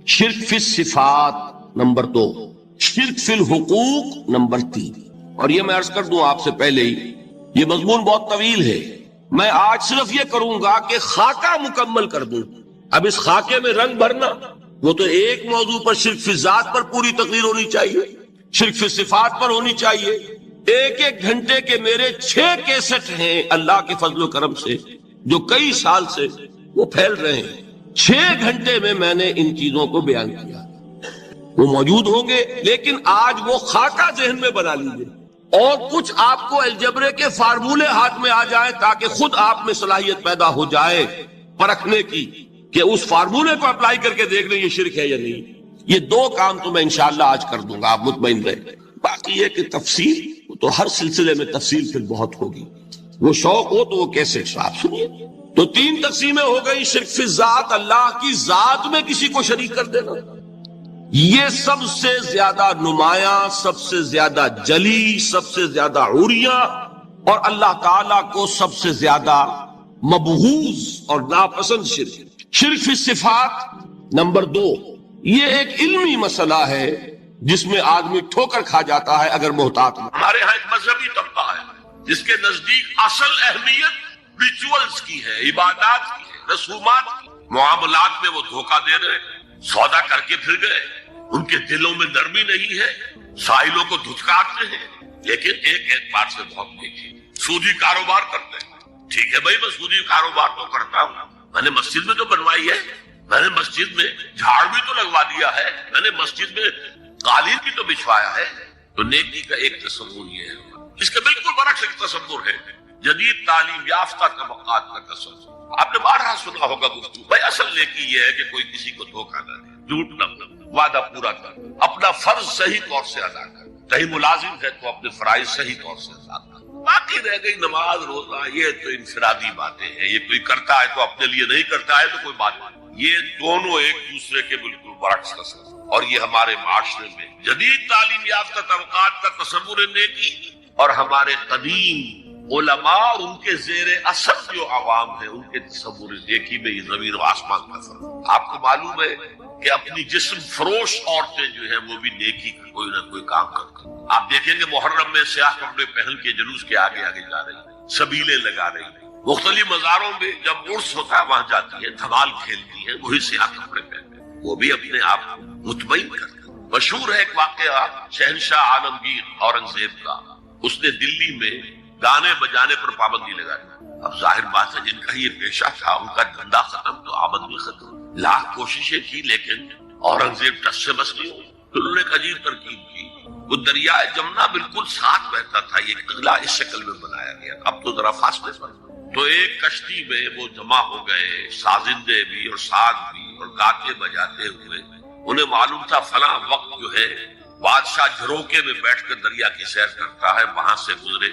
شرک فی الصفات نمبر 2، شرک فی الحقوق نمبر 3۔ اور یہ میں عرض کر دوں آپ سے پہلے ہی، یہ مضمون بہت طویل ہے، میں آج صرف یہ کروں گا کہ خاکہ مکمل کر دوں۔ اب اس خاکے میں رنگ بھرنا، وہ تو ایک موضوع پر شرک فی الذات پر پوری تقریر ہونی چاہیے، شرک فی الصفات پر ہونی چاہیے۔ ایک گھنٹے کے میرے 6 کیسٹ ہیں اللہ کے فضل و کرم سے، جو کئی سال سے وہ پھیل رہے ہیں۔ 6 گھنٹے میں میں نے ان چیزوں کو بیان کیا، وہ موجود ہوں گے، لیکن آج وہ خاکہ ذہن میں بنا لیجئے، اور کچھ آپ کو الجبرے کے فارمولے ہاتھ میں آ جائیں تاکہ خود آپ میں صلاحیت پیدا ہو جائے پرکھنے کی کہ اس فارمولے کو اپلائی کر کے دیکھ لیں یہ شرک ہے یا نہیں۔ یہ 2 کام تو میں انشاءاللہ آج کر دوں گا، آپ مطمئن رہیں۔ باقی یہ کہ تفصیل تو ہر سلسلے میں تفصیل پھر بہت ہوگی، وہ شوق ہو تو وہ کیسے آپ سنیے۔ تو 3 تقسیمیں ہو گئی۔ شرک فی الذات، اللہ کی ذات میں کسی کو شریک کر دینا، یہ سب سے زیادہ نمایاں، سب سے زیادہ جلی، سب سے زیادہ عریاں، اور اللہ تعالیٰ کو سب سے زیادہ مبغوض اور ناپسند شرک۔ شرک فی الصفات نمبر 2، یہ ایک علمی مسئلہ ہے جس میں آدمی ٹھوکر کھا جاتا ہے اگر محتاط نہ۔ ہمارے ہاں ایک مذہبی طبقہ ہے جس کے نزدیک اصل اہمیت ریچولز کی ہے، عبادات کی ہے، رسومات کی۔ معاملات میں وہ دھوکہ دے رہے ہیں، سودا کر کے پھر گئے، ان کے دلوں میں نرمی نہیں ہے، سائلوں کو دھتکارتے ہیں۔ لیکن ایک بات سے بہت دیکھیے، سودی کاروبار کرتے ہیں۔ ٹھیک ہے بھائی، میں سودی کاروبار تو کرتا ہوں، میں نے مسجد میں تو بنوائی ہے، میں نے مسجد میں جھاڑ بھی تو لگوا دیا ہے، میں نے مسجد میں قالین بھی تو بچھوایا ہے۔ تو نیکی کا ایک تصور یہ ہے، اس کے بالکل برعکس ایک تصور ہے جدید تعلیم یافتہ طبقات کا تصور۔ آپ نے بارہا سنا ہوگا گفتگو، بھائی اصل نیکی یہ ہے کہ کوئی کسی کو دھوکہ نہ دے، جھوٹ نہ بولے، وعدہ پورا کر، اپنا فرض صحیح طور سے ادا کر، کہیں ملازم ہے تو اپنے فرائض صحیح طور سے ادا کر۔ باقی رہ گئی نماز روزہ، یہ تو انفرادی باتیں ہیں، یہ کوئی کرتا ہے تو اپنے لیے نہیں کرتا ہے تو کوئی بات نہیں۔ یہ دونوں ایک دوسرے کے بالکل برعکس تصور، اور یہ ہمارے معاشرے میں جدید تعلیم یافتہ طبقات کا تصور نیکی اور ہمارے قدیم علماء اور ان کے زیر اثر جو عوام ہیں ان کے تصور نیکی میں یہ زمین و آسمان کا فرق۔ آپ کو معلوم ہے کہ اپنی جسم فروش عورتیں جو ہیں وہ بھی نیکی کا کوئی نہ کوئی کام کرتی ہیں۔ آپ دیکھیں گے محرم میں سیاہ کپڑے پہن کے جلوس کے آگے آگے جا رہی ہیں، سبیلے لگا رہی ہیں، مختلف مزاروں میں جب عرس ہوتا ہے وہاں جاتی ہے، دھمال کھیلتی ہے، وہی سیاہ کپڑے پہنتے ہیں، وہ بھی اپنے آپ کو مطمئن کرتے ہیں۔ مشہور ہے ایک واقعہ شہنشاہ عالمگیر اورنگزیب کا، اس نے دلی میں گانے بجانے پر پابندی لگائی۔ اب ظاہر بات ہے جن کا یہ پیشہ تھا ان کا دھندا ختم تو آمدنی ختم، لاکھ کوششیں کی لیکن اورنگزیب ٹس سے بس نہیں ہوئی۔ تو انہوں نے ایک عجیب ترکیب کی، وہ دریائے جمنا بالکل ساتھ بہتا تھا، یہ قلعہ اس شکل میں بنایا گیا، اب تو ذرا فاصلے پر، تو ایک کشتی میں وہ جمع ہو گئے، سازندے بھی اور ساز بھی، اور گاتے بجاتے ہوئے۔ انہیں معلوم تھا فلاں وقت جو ہے بادشاہ جھروکے میں بیٹھ کر دریا کی سیر کرتا ہے، وہاں سے گزرے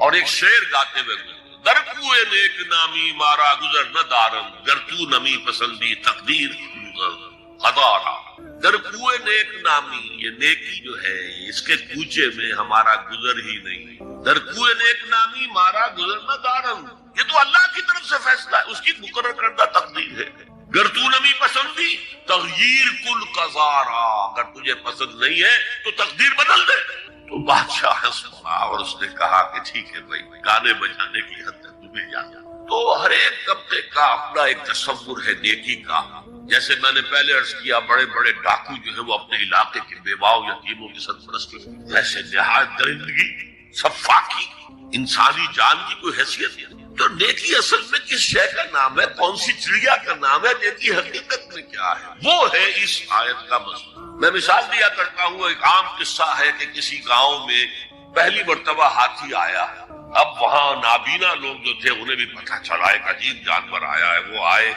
اور ایک شعر گاتے ہوئے گزرے، در کوئے نیک نامی مارا گزر نہ دارم، گر تو نمی پسندی تقدیر قدارا۔ در کوئے نیک نامی، یہ نیکی جو ہے اس کے کوچے میں ہمارا گزر ہی نہیں، در کوئے نیک نامی مارا گزر نہ دارم، یہ تو اللہ کی طرف سے فیصلہ ہے، اس کی مقرر کردہ تقدیر ہے۔ گر تو نمی پسندی تغییر کل قزارا، اگر تجھے پسند نہیں ہے تو تقدیر بدل دے۔ تو تو بادشاہ ہنس پڑا اور اس نے کہا کہ ٹھیک ہے بھائی، گانے بجانے کی حد تک تمہیں جانا۔ تو ہر ایک طبقے کا اپنا ایک تصور ہے نیکی کا۔ جیسے میں نے پہلے عرض کیا، بڑے بڑے ڈاکو جو ہیں وہ اپنے علاقے کے بیواؤں یتیموں کی سرپرستی، ایسے نہایت درندگی، صفاقی، انسانی جان کی کوئی حیثیت نہیں۔ تو نیکی اصل میں کس شے کا نام ہے، کون سی چڑیا کا نام ہے، نیکی حقیقت میں کیا ہے، وہ ہے اس آیت کا مضمون۔ میں مثال دیا کرتا ہوں، ایک عام قصہ ہے کہ کسی گاؤں میں پہلی مرتبہ ہاتھی آیا۔ اب وہاں نابینا لوگ جو تھے انہیں بھی پتہ چلا ایک عجیب جانور آیا ہے۔ وہ آئے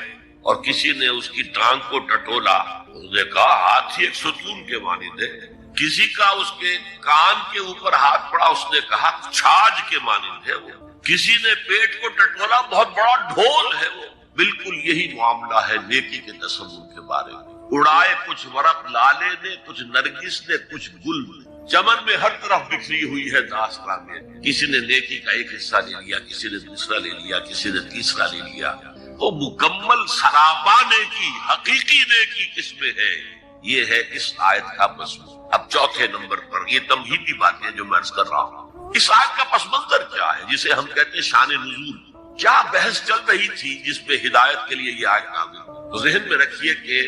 اور کسی نے اس کی ٹانگ کو ٹٹولا، اس نے کہا ہاتھی ایک ستون کے مانند ہے۔ کسی کا اس کے کان کے اوپر ہاتھ پڑا، اس نے کہا چھاج کے مانند ہے وہ۔ کسی نے پیٹ کو ٹٹولا، بہت بڑا ڈھول ہے وہ۔ بالکل یہی معاملہ ہے نیکی کے تصور کے بارے میں۔ اڑائے کچھ ورق لالے نے، کچھ نرگس نے، کچھ گل نے، چمن میں ہر طرف بکھری ہوئی ہے داستان میں۔ کسی نے نیکی کا ایک حصہ لے لیا، کسی نے دوسرا لے لیا، کسی نے تیسرا لے لیا۔ وہ مکمل سراپا نیکی، حقیقی نیکی کس میں ہے، یہ ہے اس آیت کا مضمون۔ اب چوتھے نمبر پر یہ تمہیدی باتیں جو میں عرض کر رہا ہوں، اس آیت کا پس منظر کیا ہے جسے ہم کہتے ہیں شان نزول۔ کیا بحث چل رہی تھی جس پہ ہدایت کے لیے یہ آیت نازل ہوئی؟ ذہن میں رکھیے کہ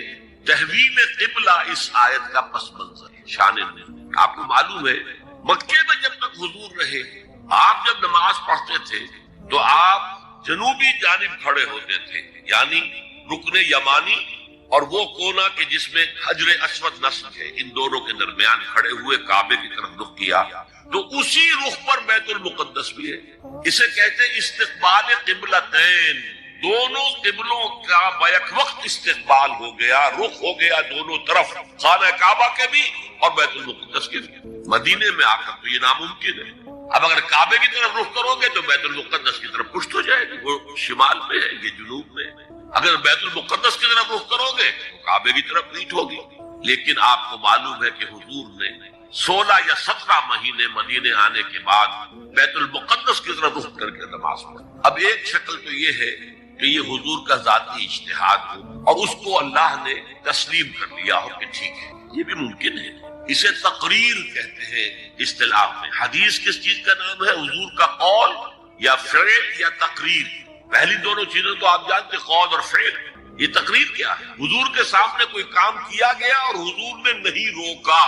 تحویل قبلہ اس آیت کا پس منظر ہے، شان نزول۔ آپ کو معلوم ہے مکے میں جب تک حضور رہے، آپ جب نماز پڑھتے تھے تو آپ جنوبی جانب کھڑے ہوتے تھے، یعنی رکن یمانی اور وہ کونا کے جس میں حجر اسود نصب ہے، ان دونوں کے درمیان کھڑے ہوئے کعبے کی طرف رخ کیا۔ تو اسی رخ پر بیت المقدس بھی ہے۔ اسے کہتے ہیں استقبال قبلتین، دونوں قبلوں کا بیک وقت استقبال ہو گیا، رخ ہو گیا دونوں طرف، خانہ کعبہ کے بھی اور بیت المقدس کے بھی۔ مدینے میں آ کر تو یہ ناممکن ہے۔ اب اگر کعبے کی طرف رخ کرو گے تو بیت المقدس کی طرف پشت ہو جائے گی، وہ شمال میں ہے، یہ جنوب میں ہے۔ اگر بیت المقدس کی طرف رخ کرو گے تو کعبے کی طرف پیٹھ ہوگی۔ لیکن آپ کو معلوم ہے کہ حضور نے 16 یا 17 مہینے مدینے آنے کے بعد بیت المقدس کی طرف رخ کر کے نماز پڑھی۔ اب ایک شکل تو یہ ہے کہ یہ حضور کا ذاتی اجتہاد ہو اور اس کو اللہ نے تسلیم کر لیا ہو کہ ٹھیک ہے، یہ بھی ممکن ہے۔ اسے تقریر کہتے ہیں اصطلاح میں۔ حدیث کس چیز کا نام ہے؟ حضور کا قول یا فعل یا تقریر۔ پہلی دونوں چیزیں تو آپ جانتے، قول اور فعل۔ یہ تقریر کیا ہے؟ حضور کے سامنے کوئی کام کیا گیا اور حضور نے نہیں روکا،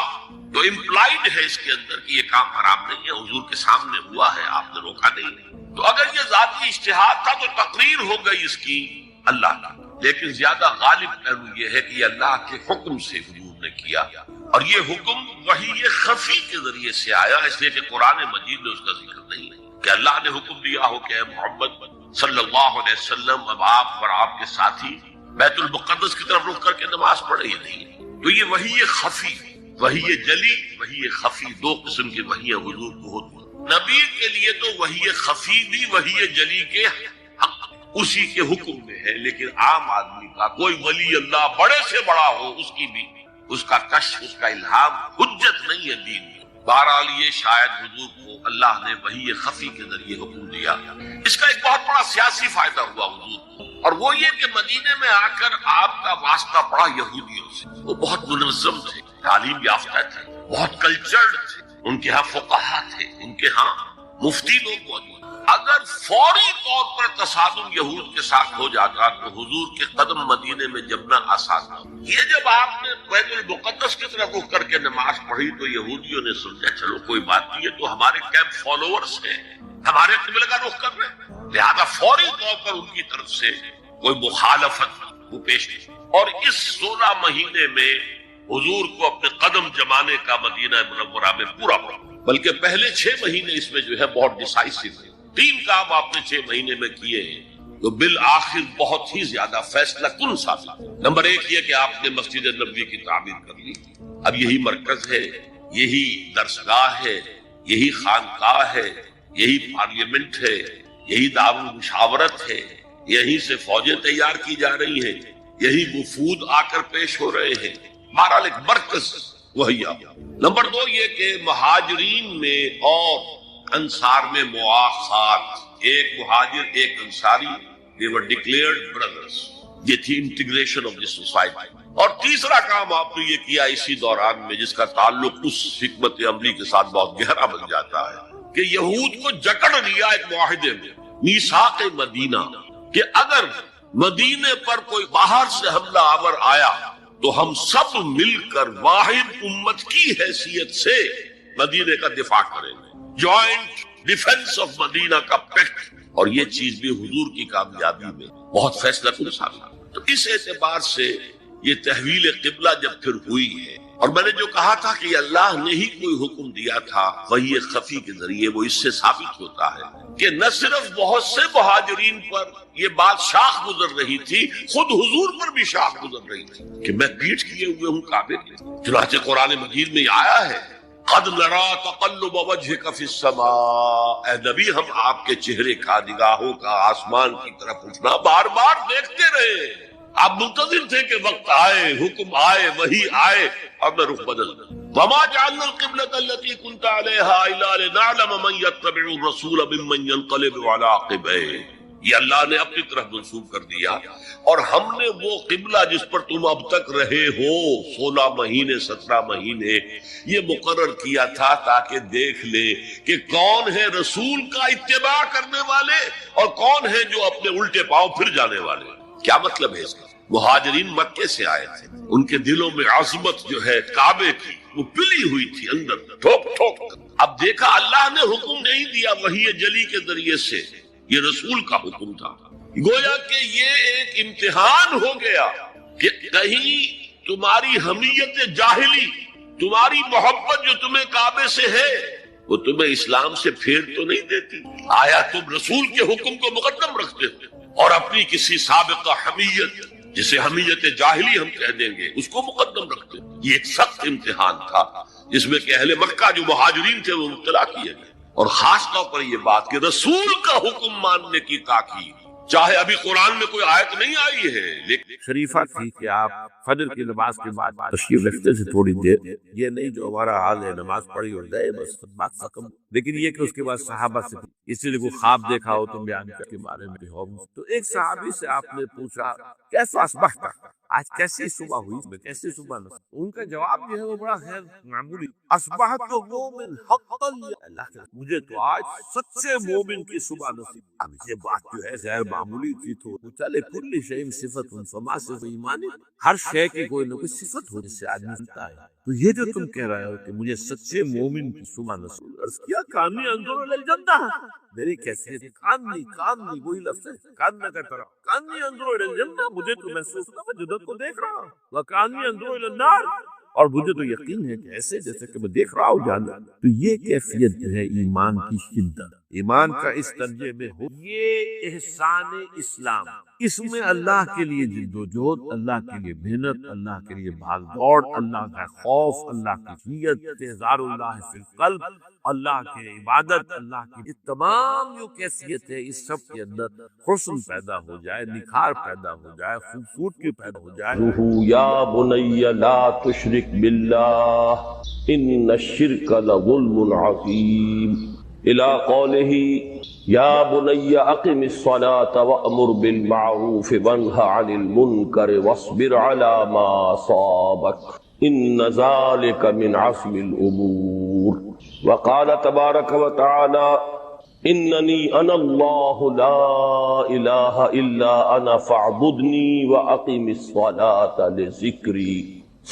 تو امپلائڈ ہے اس کے اندر کہ یہ کام حرام نہیں ہے، حضور کے سامنے ہوا ہے، آپ نے روکا نہیں۔ تو اگر یہ ذاتی اجتہاد تھا تو تقریر ہو گئی اس کی اللہ کی۔ لیکن زیادہ غالب پہلو یہ ہے کہ یہ اللہ کے حکم سے حضور نے کیا، اور یہ حکم وحی خفی کے ذریعے سے آیا، اس لیے کہ قرآن مجید میں اس کا ذکر نہیں ہے کہ اللہ نے حکم دیا ہو کہ اے محمد صلی اللہ علیہ وسلم اب آپ اور آپ کے ساتھی بیت المقدس کی طرف رخ کر کے نماز پڑھے، ہی نہیں۔ تو یہ وحی خفی، وحی جلی، وحی خفی، دو قسم کی وحیاں حضور کو ہوتی۔ نبی کے لیے تو وحی خفی بھی وحی جلی کے حق اسی کے حکم میں ہے، لیکن عام آدمی کا کوئی ولی اللہ بڑے سے بڑا ہو، اس کی بھی اس کا کشف، اس کا الہام حجت نہیں ہے دین میں۔ بہرحال یہ شاید حضور کو اللہ نے وحی خفی کے ذریعے حکم دیا۔ اس کا ایک بہت بڑا سیاسی فائدہ ہوا حضور کو، اور وہ یہ کہ مدینے میں آ کر آپ کا واسطہ پڑا یہودیوں سے۔ وہ بہت منظم تھے، تعلیم یافتہ تھے، بہت کلچرڈ تھے، ان کے ہاں فقہا تھے، ان کے ہاں مفتی لوگ موجود۔ اگر فوری طور پر تصادم یہود کے ساتھ ہو جاتا تو حضور کے قدم مدینے میں جمنا آسان تھا۔ یہ جب آپ نے بیت المقدس کی طرف رخ کر کے نماز پڑھی تو یہودیوں نے سمجھا چلو کوئی بات نہیں، یہ تو ہمارے کیمپ فالوورز ہیں، ہمارے قبلے کا رخ کر رہے ہیں، لہذا فوری طور پر ان کی طرف سے کوئی مخالفت وہ پیش نہیں۔ اور اس 16 مہینے میں حضور کو اپنے قدم جمانے کا مدینہ منورہ میں پورا بلکہ پہلے 6 مہینے اس میں جو ہے بہت ڈیسائسو ہے۔ 3 کام آپ نے 6 مہینے میں کیے ہیں تو بالآخر بہت ہی زیادہ فیصلہ کن ثابت۔ نمبر 1 یہ کہ آپ نے مسجد نبوی کی تعمیر کر لی، اب یہی مرکز ہے، یہی درسگاہ ہے، یہی خانقاہ ہے، یہی پارلیمنٹ ہے، یہی دارالمشاورت ہے، یہیں سے فوجیں تیار کی جا رہی ہیں، یہی وفود آ کر پیش ہو رہے ہیں۔ بہرحال ایک مرکز وہی آ۔ نمبر 2 یہ کہ مہاجرین میں اور انصار میں مواخات، ایک مہاجر ایک Ansari, they were declared brothers۔ یہ تھی انٹیگریشن آف دی سوسائٹی۔ اور تیسرا کام آپ نے یہ کیا اسی دوران میں، جس کا تعلق اس حکمت عملی کے ساتھ بہت گہرا بن جاتا ہے، کہ یہود کو جکڑ لیا ایک معاہدے میں، میثاق مدینہ، کہ اگر مدینے پر کوئی باہر سے حملہ آور آیا تو ہم سب مل کر واحد امت کی حیثیت سے مدینے کا دفاع کریں گے، جوائنٹ ڈیفنس آف مدینہ کا پیکٹ۔ اور یہ چیز بھی حضور کی کامیابی میں بہت فیصلہ کن ثابت۔ تو اس اعتبار سے یہ تحویل قبلہ جب پھر ہوئی ہے، اور میں نے جو کہا تھا کہ اللہ نے ہی کوئی حکم دیا تھا وحی خفی کے ذریعے، وہ اس سے ثابت ہوتا ہے کہ نہ صرف بہت سے مہاجرین پر یہ بات شاخ گزر رہی تھی، خود حضور پر بھی شاخ گزر رہی تھی کہ میں پیٹھ کیے ہوئے ہوں کعبے کی۔ چنانچہ قرآن مجید میں آیا ہے، قد نرا تقلب وجهك في السماء، اے نبی ہم آپ کے چہرے کا، نگاہوں کا آسمان کی طرف اٹھنا بار بار دیکھتے رہے، آپ منتظر تھے کہ وقت آئے، حکم آئے، وحی آئے، اور میں رخ بدل گیا۔ وما جعلنا القبلة التي كنت عليها الا لنعلم من يتبع الرسول ممن ينقلب على عقبيه، یہ اللہ نے اپنی طرف منسوب کر دیا، اور ہم نے وہ قبلہ جس پر تم اب تک رہے ہو 16 مہینے 17 مہینے، یہ مقرر کیا تھا تاکہ دیکھ لے کہ کون ہے رسول کا اتباع کرنے والے اور کون ہے جو اپنے الٹے پاؤں پھر جانے والے۔ کیا مطلب ہے اس کا؟ مہاجرین مکے سے آئے تھے، ان کے دلوں میں عظمت جو ہے کعبے کی وہ پلی ہوئی تھی اندر ٹھوک ٹھوک کر۔ اب دیکھا اللہ نے حکم نہیں دیا وحی جلی کے ذریعے سے، یہ رسول کا حکم تھا، گویا کہ یہ ایک امتحان ہو گیا کہ کہیں تمہاری حمیت جاہلی، تمہاری محبت جو تمہیں کعبے سے ہے وہ تمہیں اسلام سے پھیر تو نہیں دیتی؟ آیا تم رسول کے حکم کو مقدم رکھتے ہو اور اپنی کسی سابقہ حمیت، جسے حمیت جاہلی ہم کہہ دیں گے، اس کو مقدم رکھتے ہو؟ یہ ایک سخت امتحان تھا جس میں کہ اہل مکہ جو مہاجرین تھے وہ مبتلا کیے گئے، اور خاص طور پر یہ بات کہ رسول کا حکم ماننے کی تاکید، چاہے ابھی قرآن میں کوئی آیت نہیں آئی ہے، لیکن شریفہ تھی کہ آپ فجر کی نماز کے بعد تشریف رکھتے تھے تھوڑی دیر، یہ نہیں جو ہمارا حال ہے نماز پڑھی اور گئے بس بات ختم، لیکن یہ کہ اس کے بعد صحابہ سے اسی لیے کوئی خواب دیکھا ہو تم بیان کے بارے میں ہو، تو ایک صحابی سے آپ نے پوچھا کیسا اصبحت، آج کیسی صبح ہوئی، کیسی صبح نہ، ان کا جواب جو ہے وہ بڑا غیر معمولی، اصبحت تو مومن حقا، اللہ مجھے تو آج سچے مومن کی صبح نصیب۔ اب یہ بات جو ہے غیر معمولی تھی، تو چلے کل شیء صفت فما صفت ایمان، ہر شے کی کوئی نہ کوئی صفت ہو جس سے آدمی سنتا ہے، تو یہ جو تم کہہ رہے ہو کہ مجھے سچے مومن کی صبح نصیب، عرض کیا کانی انظر الی الجنہ، میری کیفیت کانی وہی لفظ ہے، کاننا کا طرح، کانی انظر الی الجنہ، مجھے تو محسوس ہوتا میں جنت کو دیکھ رہا ہوں، وکانی انظر الی النار، اور مجھے تو یقین ہے کہ ایسے جیسے کہ میں دیکھ رہا ہوں جہنم۔ تو یہ کیفیت جو ہے ایمان کی شدت، ایمان کا اس درجے میں ہو، یہ احسان اسلام، اس میں اللہ کے لیے جد و جہد، اللہ کے لیے محنت، اللہ کے لیے بھاگ دوڑ، اللہ کا خوف، اللہ کی نیت، استحضار اللہ فی القلب، اللہ کی عبادت، اللہ کی یہ تمام جو کیفیت ہے، اس سب کے اندر حسن پیدا ہو جائے، نکھار پیدا ہو جائے، خوبصورتی پیدا ہو جائے۔ یا بنی لا تشرک باللہ ان الشرک لظلم عظیم، الى قوله یا بنی اقم الصلاة وامر بالمعروف وانہ عن المنکر واصبر على ما اصابک ان ذلك من عزم الامور، وقال تبارک وتعالی اننی انا اللہ لا الہ الا انا فاعبدنی واقم الصلاة لذکری،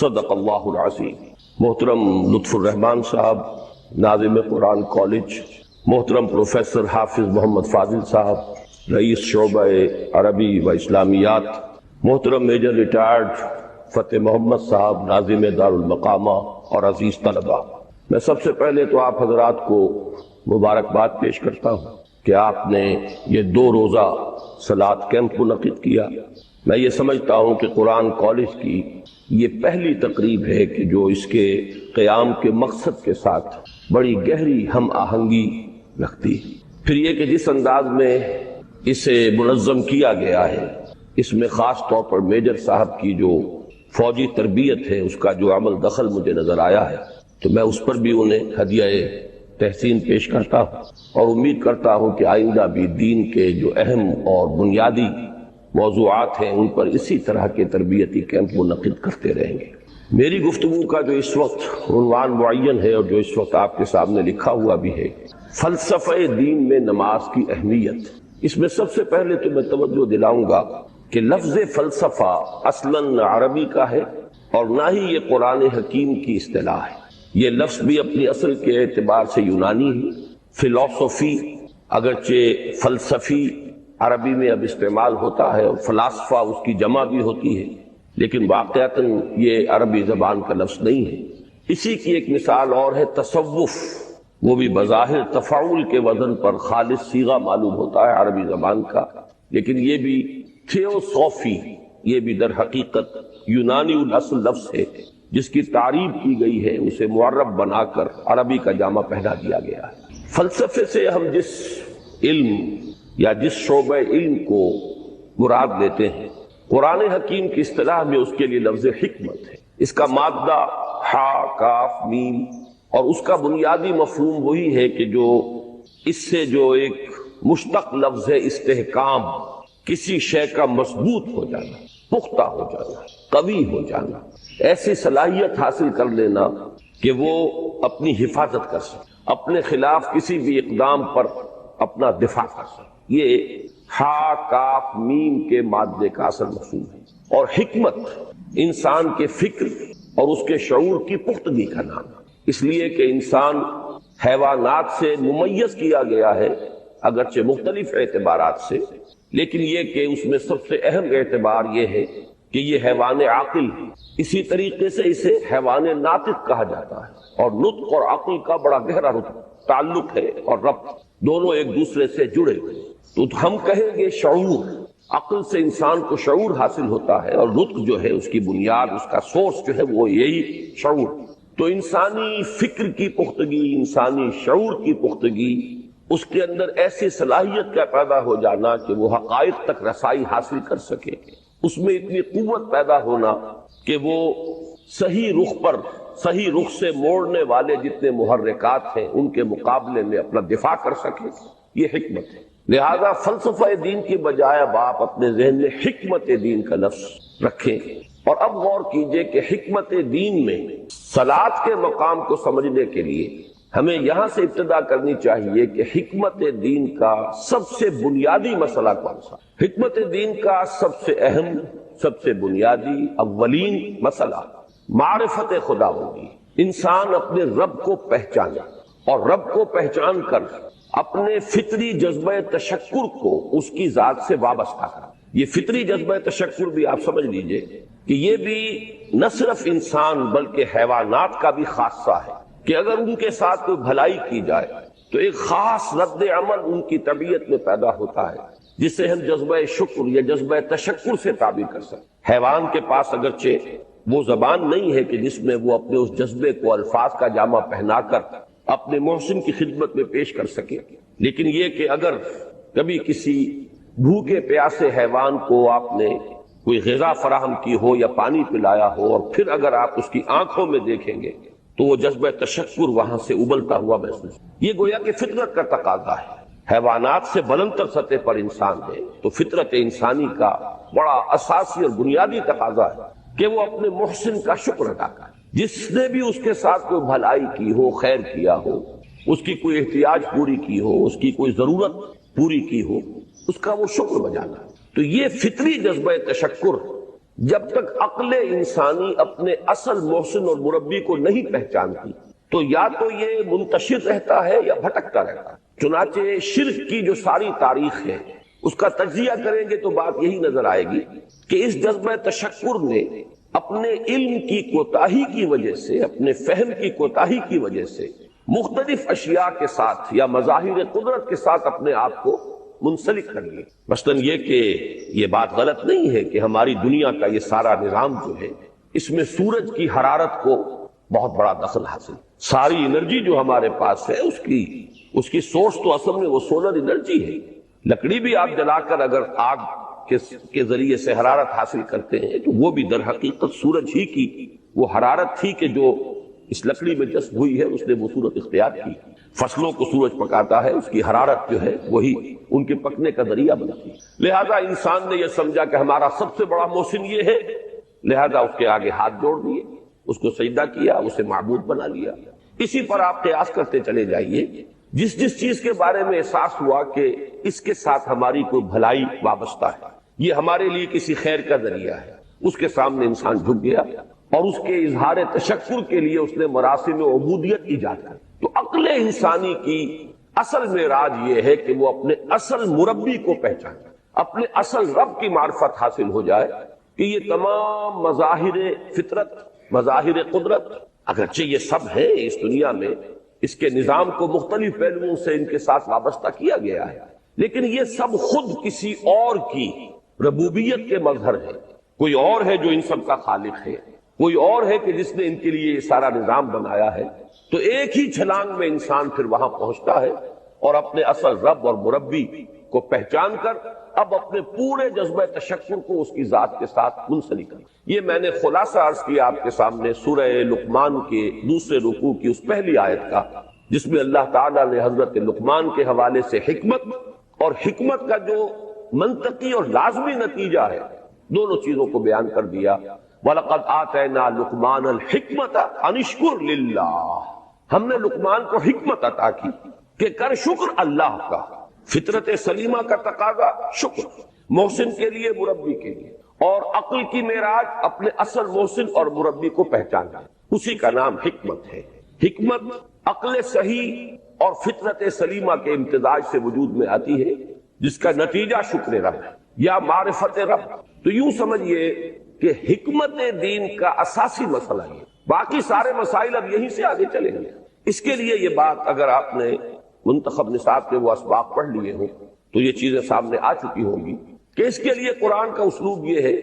صدق اللہ العظیم۔ محترم لطف الرحمان صاحب ناظم قرآن کالج، محترم پروفیسر حافظ محمد فاضل صاحب رئیس شعبہ عربی و اسلامیات، محترم میجر ریٹائرڈ فتح محمد صاحب ناظم دارالمقامہ، اور عزیز طلبہ، میں سب سے پہلے تو آپ حضرات کو مبارکباد پیش کرتا ہوں کہ آپ نے یہ 2 روزہ صلاۃ کیمپ منعقد کیا۔ میں یہ سمجھتا ہوں کہ قرآن کالج کی یہ پہلی تقریب ہے کہ جو اس کے قیام کے مقصد کے ساتھ بڑی گہری ہم آہنگی رکھتی، پھر یہ کہ جس انداز میں اسے منظم کیا گیا ہے، اس میں خاص طور پر میجر صاحب کی جو فوجی تربیت ہے اس کا جو عمل دخل مجھے نظر آیا ہے، تو میں اس پر بھی انہیں ہدیہ تحسین پیش کرتا ہوں، اور امید کرتا ہوں کہ آئندہ بھی دین کے جو اہم اور بنیادی موضوعات ہیں ان پر اسی طرح کے تربیتی کیمپ منعقد کرتے رہیں گے۔ میری گفتگو کا جو اس وقت عنوان معین ہے اور جو اس وقت آپ کے سامنے لکھا ہوا بھی ہے، فلسفہ دین میں نماز کی اہمیت، اس میں سب سے پہلے تو میں توجہ دلاؤں گا کہ لفظ فلسفہ اصلاً نہ عربی کا ہے اور نہ ہی یہ قرآن حکیم کی اصطلاح ہے۔ یہ لفظ بھی اپنی اصل کے اعتبار سے یونانی ہے۔ فلسفی اگرچہ فلسفی عربی میں اب استعمال ہوتا ہے اور فلاسفہ اس کی جمع بھی ہوتی ہے، لیکن واقعتاً یہ عربی زبان کا لفظ نہیں ہے۔ اسی کی ایک مثال اور ہے تصوف، وہ بھی بظاہر تفاعل کے وزن پر خالص صیغہ معلوم ہوتا ہے عربی زبان کا، لیکن یہ بھی تھیوسوفی، یہ بھی در حقیقت یونانی الاصل لفظ ہے جس کی تعریف کی گئی ہے، اسے معرب بنا کر عربی کا جامہ پہنا دیا گیا ہے۔ فلسفے سے ہم جس علم یا جس شعبہ علم کو مراد لیتے ہیں، قرآن حکیم کی اصطلاح میں اس کے لیے لفظ حکمت ہے۔ اس کا مادہ ہا کاف میم، اور اس کا بنیادی مفہوم وہی ہے کہ جو اس سے جو ایک مشتق لفظ ہے استحکام، کسی شے کا مضبوط ہو جانا، پختہ ہو جانا، قوی ہو جانا، ایسی صلاحیت حاصل کر لینا کہ وہ اپنی حفاظت کر سکے، اپنے خلاف کسی بھی اقدام پر اپنا دفاع کر سکے۔ یہ ہا کاف میم کے مادے کا اصل مفہوم ہے۔ اور حکمت انسان کے فکر اور اس کے شعور کی پختگی کا نام ہے، اس لیے کہ انسان حیوانات سے ممیز کیا گیا ہے اگرچہ مختلف اعتبارات سے، لیکن یہ کہ اس میں سب سے اہم اعتبار یہ ہے کہ یہ حیوان عاقل ہے۔ اسی طریقے سے اسے حیوان ناطق کہا جاتا ہے، اور نطق اور عقل کا بڑا گہرا تعلق ہے اور ربط، دونوں ایک دوسرے سے جڑے ہوئے۔ تو ہم کہیں گے شعور، عقل سے انسان کو شعور حاصل ہوتا ہے، اور نطق جو ہے اس کی بنیاد، اس کا سورس جو ہے وہ یہی شعور۔ تو انسانی فکر کی پختگی، انسانی شعور کی پختگی، اس کے اندر ایسی صلاحیت کا پیدا ہو جانا کہ وہ حقائق تک رسائی حاصل کر سکے، اس میں اتنی قوت پیدا ہونا کہ وہ صحیح رخ پر، صحیح رخ سے موڑنے والے جتنے محرکات ہیں ان کے مقابلے میں اپنا دفاع کر سکے، یہ حکمت ہے۔ لہذا فلسفہ دین کی بجائے اب آپ اپنے ذہن میں حکمت دین کا لفظ رکھیں، اور اب غور کیجئے کہ حکمت دین میں صلاۃ کے مقام کو سمجھنے کے لیے ہمیں یہاں سے ابتدا کرنی چاہیے کہ حکمت دین کا سب سے بنیادی مسئلہ کون سا؟ حکمت دین کا سب سے اہم، سب سے بنیادی، اولین مسئلہ معرفت خدا ہوگی۔ انسان اپنے رب کو پہچانے، اور رب کو پہچان کر اپنے فطری جذبہ تشکر کو اس کی ذات سے وابستہ کرے۔ یہ فطری جذبہ تشکر بھی آپ سمجھ لیجئے کہ یہ بھی نہ صرف انسان بلکہ حیوانات کا بھی خاصہ ہے کہ اگر ان کے ساتھ کوئی بھلائی کی جائے تو ایک خاص رد عمل ان کی طبیعت میں پیدا ہوتا ہے، جسے ہم جذبہ شکر یا جذبہ تشکر سے تعبیر کر سکتے۔ حیوان کے پاس اگرچہ وہ زبان نہیں ہے کہ جس میں وہ اپنے اس جذبے کو الفاظ کا جامہ پہنا کر اپنے محسن کی خدمت میں پیش کر سکے، لیکن یہ کہ اگر کبھی کسی بھوکے پیاسے حیوان کو آپ نے کوئی غذا فراہم کی ہو یا پانی پلایا ہو، اور پھر اگر آپ اس کی آنکھوں میں دیکھیں گے تو وہ جذبہ تشکر وہاں سے ابلتا ہوا محسوس، یہ گویا کہ فطرت کا تقاضا ہے۔ حیوانات سے بلند تر سطح پر انسان ہے، تو فطرت انسانی کا بڑا اساسی اور بنیادی تقاضا ہے کہ وہ اپنے محسن کا شکر ادا کرے، جس نے بھی اس کے ساتھ کوئی بھلائی کی ہو، خیر کیا ہو، اس کی کوئی احتیاج پوری کی ہو، اس کی کوئی ضرورت پوری کی ہو، اس کا وہ شکر بجانا۔ تو یہ فطری جذبہ تشکر جب تک عقل انسانی اپنے اصل محسن اور مربی کو نہیں پہچانتی تو یا تو یہ منتشر رہتا ہے یا بھٹکتا رہتا ہے۔ چنانچہ شرک کی جو ساری تاریخ ہے اس کا تجزیہ کریں گے تو بات یہی نظر آئے گی کہ اس جذبہ تشکر نے اپنے علم کی کوتاہی کی وجہ سے، اپنے فہم کی کوتاہی کی وجہ سے مختلف اشیاء کے ساتھ یا مظاہر قدرت کے ساتھ اپنے آپ کو منسلک کر لیے۔ مثلاً یہ کہ یہ بات غلط نہیں ہے کہ ہماری دنیا کا یہ سارا نظام جو ہے اس میں سورج کی حرارت کو بہت بڑا دخل حاصل، ساری انرجی جو ہمارے پاس ہے اس کی سورس تو اصل میں وہ سولر انرجی ہے۔ لکڑی بھی آپ جلا کر اگر آگ کے ذریعے سے حرارت حاصل کرتے ہیں تو وہ بھی در حقیقت سورج ہی کی وہ حرارت تھی کہ جو اس لکڑی میں جذب ہوئی ہے، اس نے وہ صورت اختیار کی۔ فصلوں کو سورج پکاتا ہے، اس کی حرارت جو ہے وہی ان کے پکنے کا ذریعہ بنتی ہے۔ لہذا انسان نے یہ سمجھا کہ ہمارا سب سے بڑا محسن یہ ہے، لہذا اس کے آگے ہاتھ جوڑ دیے، اس کو سجدہ کیا، اسے معبود بنا لیا۔ اسی پر آپ قیاس کرتے چلے جائیے، جس چیز کے بارے میں احساس ہوا کہ اس کے ساتھ ہماری کوئی بھلائی وابستہ ہے، یہ ہمارے لیے کسی خیر کا ذریعہ ہے، اس کے سامنے انسان جھک گیا اور اس کے اظہار تشکر کے لیے اس نے مراسم عبودیت ایجاد کر۔ تو عقل انسانی کی اصل معراج یہ ہے کہ وہ اپنے اصل مربی کو پہچانے، اپنے اصل رب کی معرفت حاصل ہو جائے کہ یہ تمام مظاہر فطرت، مظاہر قدرت، اگرچہ یہ سب ہے اس دنیا میں، اس کے نظام کو مختلف پہلوؤں سے ان کے ساتھ وابستہ کیا گیا ہے، لیکن یہ سب خود کسی اور کی ربوبیت کے مظہر ہے۔ کوئی اور ہے جو ان سب کا خالق ہے، کوئی اور ہے کہ جس نے ان کے لیے یہ سارا نظام بنایا ہے۔ تو ایک ہی چھلانگ میں انسان پھر وہاں پہنچتا ہے اور اپنے اصل رب اور مربی کو پہچان کر اب اپنے پورے جذبہ تشکر کو اس کی ذات کے ساتھ منسلک کر۔ یہ میں نے خلاصہ عرض کیا آپ کے سامنے سورہ لقمان کے دوسرے رکوع کی اس پہلی آیت کا، جس میں اللہ تعالیٰ نے حضرت لقمان کے حوالے سے حکمت اور حکمت کا جو منطقی اور لازمی نتیجہ ہے، دونوں چیزوں کو بیان کر دیا۔ وَلَقَدْ آتَيْنَا لُقْمَانَ الْحِكْمَةَ أَنِ اشْكُرْ لِلَّهِ، ہم نے لقمان کو حکمت عطا کی کہ کر شکر اللہ کا۔ فطرت سلیمہ کا تقاضا شکر، محسن کے لیے، مربی کے لیے، اور عقل کی معراج اپنے اصل محسن اور مربی کو پہچانا، اسی کا نام حکمت ہے۔ حکمت عقل صحیح اور فطرت سلیمہ کے امتزاج سے وجود میں آتی ہے، جس کا نتیجہ شکر رب ہے یا معرفت رب۔ تو یوں سمجھئے کہ حکمت دین کا اساسی مسئلہ یہ، باقی سارے مسائل اب یہیں سے آگے چلیں گے۔ اس کے لیے یہ بات اگر آپ نے منتخب نصاب کے وہ اسباق پڑھ لیے ہوں تو یہ چیزیں سامنے آ چکی ہوں گی کہ اس کے لیے قرآن کا اسلوب یہ ہے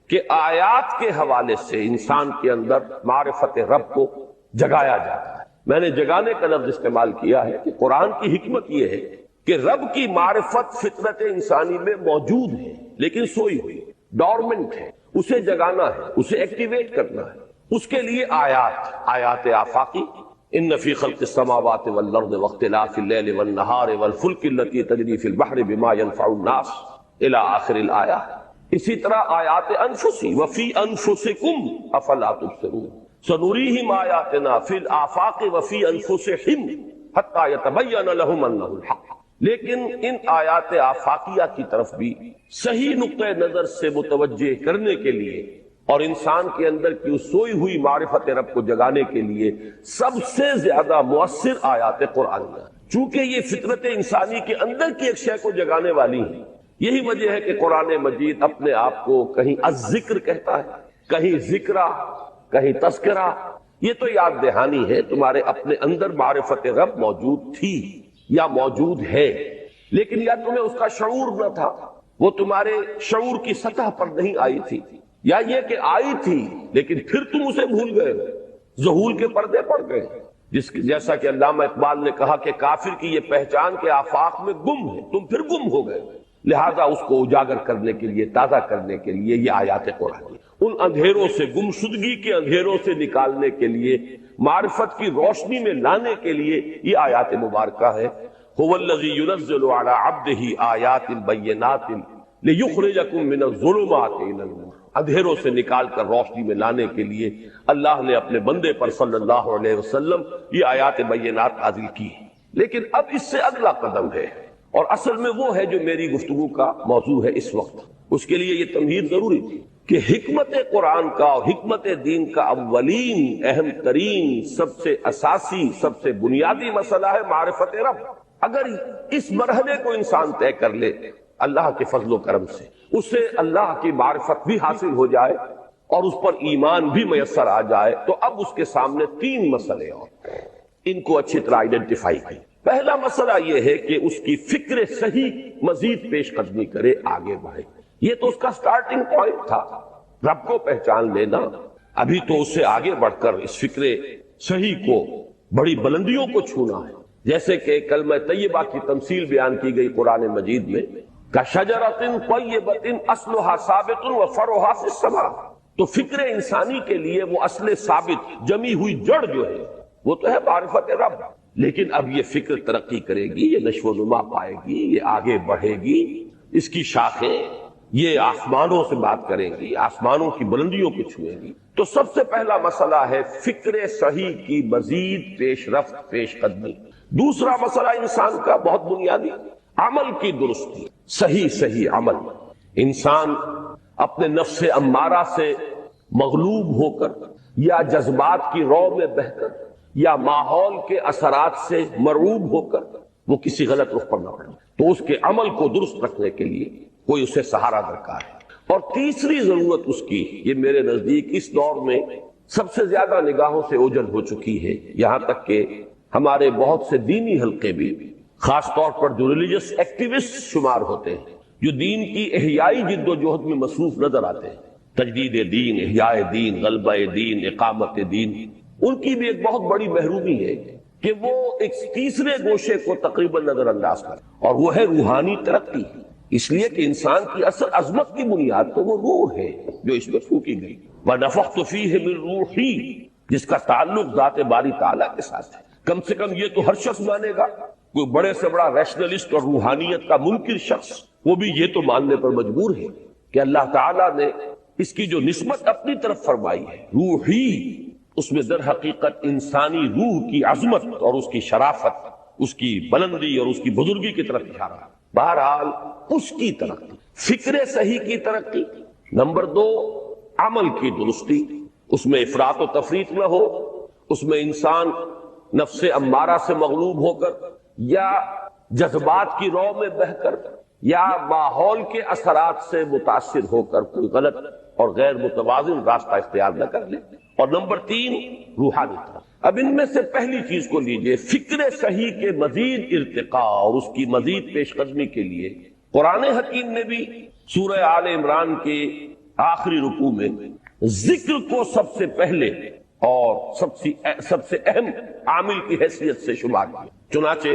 کہ آیات کے حوالے سے انسان کے اندر معرفت رب کو جگایا جاتا ہے۔ میں نے جگانے کا لفظ استعمال کیا ہے کہ قرآن کی حکمت یہ ہے کہ رب کی معرفت فطرت انسانی میں موجود ہے لیکن سوئی ہوئی، ڈورمنٹ ہے، اسے جگانا ہے، اسے ایکٹیویٹ کرنا ہے۔ اس کے لیے آیات آفاقی، ان فی خلق السماوات والارض واختلاف اللیل والنہار والفلک التي تجری فی البحر بما ينفع الناس الی آخر الآیہ۔ اسی طرح آیات انفسی، وفی انفسکم افلا تبصرون، سنریہم آیاتنا فی الآفاق وفی انفسہم حتی یتبین لہم انہ الحق۔ لیکن ان آیات آفاقیہ کی طرف بھی صحیح نقطہ نظر سے متوجہ کرنے کے لیے اور انسان کے اندر کی اس سوئی ہوئی معرفت رب کو جگانے کے لیے سب سے زیادہ مؤثر آیات قرآنیہ، چونکہ یہ فطرت انسانی کے اندر کی ایک شے کو جگانے والی ہیں۔ یہی وجہ ہے کہ قرآن مجید اپنے آپ کو کہیں الذکر کہتا ہے، کہیں ذکرہ، کہیں تذکرہ۔ یہ تو یاد دہانی ہے، تمہارے اپنے اندر معرفت رب موجود تھی یا موجود ہے، لیکن یا تمہیں اس کا شعور نہ تھا، وہ تمہارے شعور کی سطح پر نہیں آئی تھی، یا یہ کہ آئی تھی لیکن پھر تم اسے بھول گئے، ذہول کے پردے پڑ گئے۔ جیسا کہ علامہ اقبال نے کہا کہ کافر کی یہ پہچان کے آفاق میں گم ہے، تم پھر گم ہو گئے۔ لہذا اس کو اجاگر کرنے کے لیے، تازہ کرنے کے لیے یہ آیات قرآن، ان اندھیروں سے، گمشدگی کے اندھیروں سے نکالنے کے لیے، معرفت کی روشنی میں لانے کے لیے یہ آیات مبارکہ ہے۔ هو الذی ينزل على عبده آیات بینات لیخرجکم من الظلمات الی النور، اندھیروں سے نکال کر روشنی میں لانے کے لیے اللہ نے اپنے بندے پر صلی اللہ علیہ وسلم یہ آیات بینات نازل کی۔ لیکن اب اس سے اگلا قدم ہے، اور اصل میں وہ ہے جو میری گفتگو کا موضوع ہے اس وقت۔ اس کے لیے یہ تمہید ضروری تھی کہ حکمت قرآن کا اور حکمت دین کا اولین، اہم ترین، سب سے اساسی، سب سے بنیادی مسئلہ ہے معرفت رب۔ اگر اس مرحلے کو انسان طے کر لے اللہ کے فضل و کرم سے، اسے اللہ کی معرفت بھی حاصل ہو جائے اور اس پر ایمان بھی میسر آ جائے، تو اب اس کے سامنے تین مسئلے اور ان کو اچھی طرح آئیڈینٹیفائی کریں۔ پہلا مسئلہ یہ ہے کہ اس کی فکر صحیح مزید پیش قدمی کرے، آگے بڑھے۔ یہ تو اس کا سٹارٹنگ پوائنٹ تھا، رب کو پہچان لینا۔ ابھی تو اس سے آگے بڑھ کر اس فکر صحیح کو، بڑی بلندیوں کو چھونا ہے، جیسے کہ کلمہ طیبہ کی تمثیل بیان کی گئی قرآن مجید میں، کَشَجَرَةٍ طَيِّبَةٍ أَصْلُهَا ثَابِتٌ وَفَرْعُهَا فِي السَّمَاءِ۔ تو فکر انسانی کے لیے وہ اصل ثابت، جمی ہوئی جڑ جو ہے وہ تو ہے معرفت رب۔ لیکن اب یہ فکر ترقی کرے گی، یہ نشو و نما پائے گی، یہ آگے بڑھے گی، اس کی شاخیں یہ آسمانوں سے بات کریں گی، آسمانوں کی بلندیوں کو چھوئیں گی۔ تو سب سے پہلا مسئلہ ہے فکر صحیح کی مزید پیش رفت، پیش قدمی۔ دوسرا مسئلہ انسان کا بہت بنیادی، عمل کی درستی، صحیح عمل۔ انسان اپنے نفس امارہ سے مغلوب ہو کر یا جذبات کی رو میں بہہ کر یا ماحول کے اثرات سے مرعوب ہو کر وہ کسی غلط رخ پر نہ پڑے، تو اس کے عمل کو درست رکھنے کے لیے کوئی اسے سہارا درکار ہے۔ اور تیسری ضرورت اس کی، یہ میرے نزدیک اس دور میں سب سے زیادہ نگاہوں سے اوجھل ہو چکی ہے، یہاں تک کہ ہمارے بہت سے دینی حلقے بھی، خاص طور پر جو ریلیجس ایکٹیوسٹ شمار ہوتے ہیں، جو دین کی احیائی جد و جہد میں مصروف نظر آتے ہیں، تجدید دین، احیاء دین، غلبہ دین، اقامت دین، ان کی بھی ایک بہت بڑی محرومی ہے کہ وہ ایک تیسرے گوشے کو تقریباً نظر انداز کریں، اور وہ ہے روحانی ترقی۔ اس لیے کہ انسان کی اصل عظمت کی بنیاد تو وہ روح ہے جو اس میں پھونکی گئی، وَنَفَخْتُ فِيهِ مِن رُوحِي، جس کا تعلق ذات باری تعالیٰ کے ساتھ ہے۔ کم سے کم یہ تو ہر شخص مانے گا، کوئی بڑے سے بڑا ریشنلسٹ اور روحانیت کا منکر شخص وہ بھی یہ تو ماننے پر مجبور ہے کہ اللہ تعالیٰ نے اس کی جو نسبت اپنی طرف فرمائی ہے روحی، اس میں در حقیقت انسانی روح کی عظمت اور اس کی شرافت، اس کی بلندی اور اس کی بزرگی کی طرف اشارہ ہے۔ بہرحال اس کی ترقی، فکر صحیح کی ترقی۔ نمبر 2، عمل کی درستی، اس میں افراط و تفریط نہ ہو، اس میں انسان نفس امارہ سے مغلوب ہو کر یا جذبات کی رو میں بہہ کر یا ماحول کے اثرات سے متاثر ہو کر کوئی غلط اور غیر متوازن راستہ اختیار نہ کر لے۔ اور نمبر 3، روحانی طرف۔ اب ان میں سے پہلی چیز کو لیجئے، فکر صحیح کے مزید ارتقاء اور اس کی مزید پیش قدمی کے لیے قرآن حکیم نے بھی سورہ آل عمران کے آخری رکوع میں ذکر کو سب سے پہلے اور سب سے اہم عامل کی حیثیت سے شمار کیا۔ چنانچہ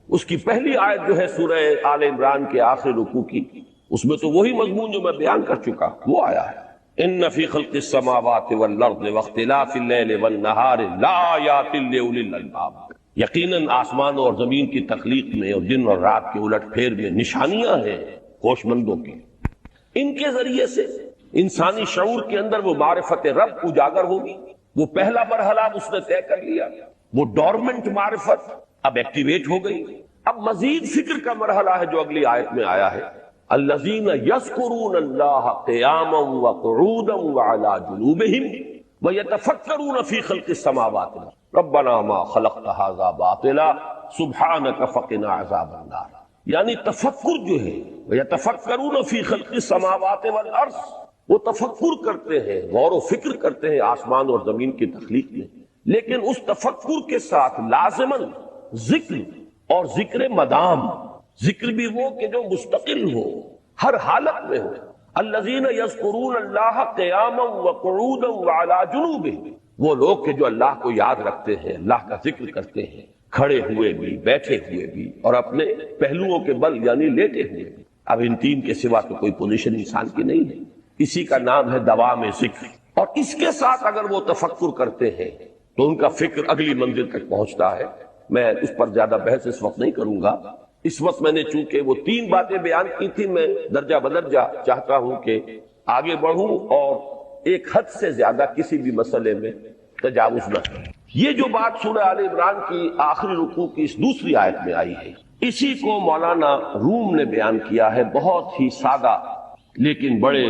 اس کی پہلی آیت جو ہے سورہ آل عمران کے آخری رکوع کی، اس میں تو وہی مضمون جو میں بیان کر چکا وہ آیا ہے، ان فی خلق السماوات والارض واختلاف اللیل والنہار لآیات لأولی الالباب، یقیناً آسمان اور زمین کی تخلیق میں اور دن اور رات کے الٹ پھیر میں نشانیاں ہیں ہوش مندوں کی۔ ان کے ذریعے سے انسانی شعور کے اندر وہ معرفت رب اجاگر ہوگی۔ وہ پہلا مرحلہ اس نے طے کر لیا، وہ ڈورمنٹ معرفت اب ایکٹیویٹ ہو گئی۔ اب مزید فکر کا مرحلہ ہے جو اگلی آیت میں آیا ہے، الذین یذکرون اللہ قیاما وقعودا وعلی جنوبہم ویتفکرون فی خلق السماوات ربنا ما خلقت ھذا باطلا سبحانک فقنا عذاب النار۔ یعنی تفکر جو ہے، ویتفکرون فی خلق السماوات والارض، وہ تفکر کرتے ہیں، غور و فکر کرتے ہیں آسمان اور زمین کی تخلیق میں، لیکن اس تفکر کے ساتھ لازماً ذکر، اور ذکر مدام، ذکر بھی وہ کہ جو مستقل ہو، ہر حالت میں ہو۔ الذین یذکرون اللہ قیاما وقعودا وعلی جنوبہم، وہ لوگ کہ جو اللہ کو یاد رکھتے ہیں، اللہ کا ذکر کرتے ہیں، کھڑے ہوئے بھی، بیٹھے ہوئے بھی، اور اپنے پہلوؤں کے بل یعنی لیٹے ہوئے بھی۔ اب ان تین کے سوا تو کوئی پوزیشن انسان کی نہیں ہے، اسی کا نام ہے دوام ذکر۔ اور اس کے ساتھ اگر وہ تفکر کرتے ہیں تو ان کا فکر اگلی منزل تک پہنچتا ہے۔ میں اس پر زیادہ بحث اس وقت نہیں کروں گا، اس وقت میں نے چونکہ وہ 3 باتیں بیان کی تھی، میں درجہ بدرجہ چاہتا ہوں کہ آگے بڑھوں اور ایک حد سے زیادہ کسی بھی مسئلے میں تجاوز نہ کروں۔ یہ جو بات سورہ آل عمران کی آخری رکوع کی اس دوسری آیت میں آئی ہے، اسی کو مولانا روم نے بیان کیا ہے بہت ہی سادہ لیکن بڑے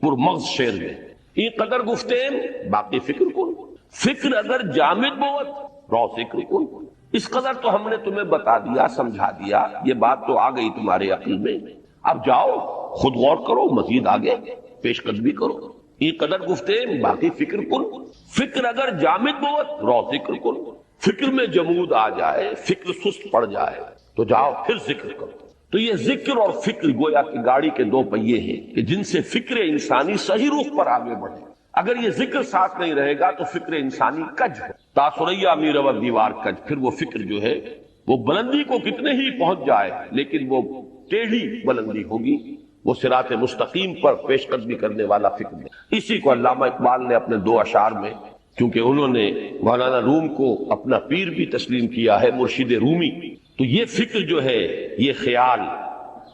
پرمغز شعر میں۔ این قدر گفتیم باقی فکر کن، فکر اگر جامد بود رو فکر کن۔ اس قدر تو ہم نے تمہیں بتا دیا، سمجھا دیا، یہ بات تو آ گئی تمہارے عقل میں، اب جاؤ خود غور کرو، مزید آگے پیش قدمی کرو۔ این قدر گفتیم باقی فکر کن، فکر اگر جامد بود رو فکر کن۔ فکر میں جمود آ جائے، فکر سست پڑ جائے تو جاؤ پھر ذکر کرو۔ تو یہ ذکر اور فکر گویا کہ گاڑی کے 2 پہیے ہیں کہ جن سے فکر انسانی صحیح رخ پر آگے بڑھے۔ اگر یہ ذکر ساتھ نہیں رہے گا تو فکر انسانی کج ہے، تاثریا میر و دیوار کج۔ پھر وہ فکر جو ہے وہ بلندی کو کتنے ہی پہنچ جائے لیکن وہ ٹیڑھی بلندی ہوگی، وہ صراط مستقیم پر پیش قدمی کرنے والا فکر ہے۔ اسی کو علامہ اقبال نے اپنے 2 اشعار میں کیونکہ انہوں نے مولانا روم کو اپنا پیر بھی تسلیم کیا ہے، مرشد رومی. تو یہ فکر جو ہے، یہ خیال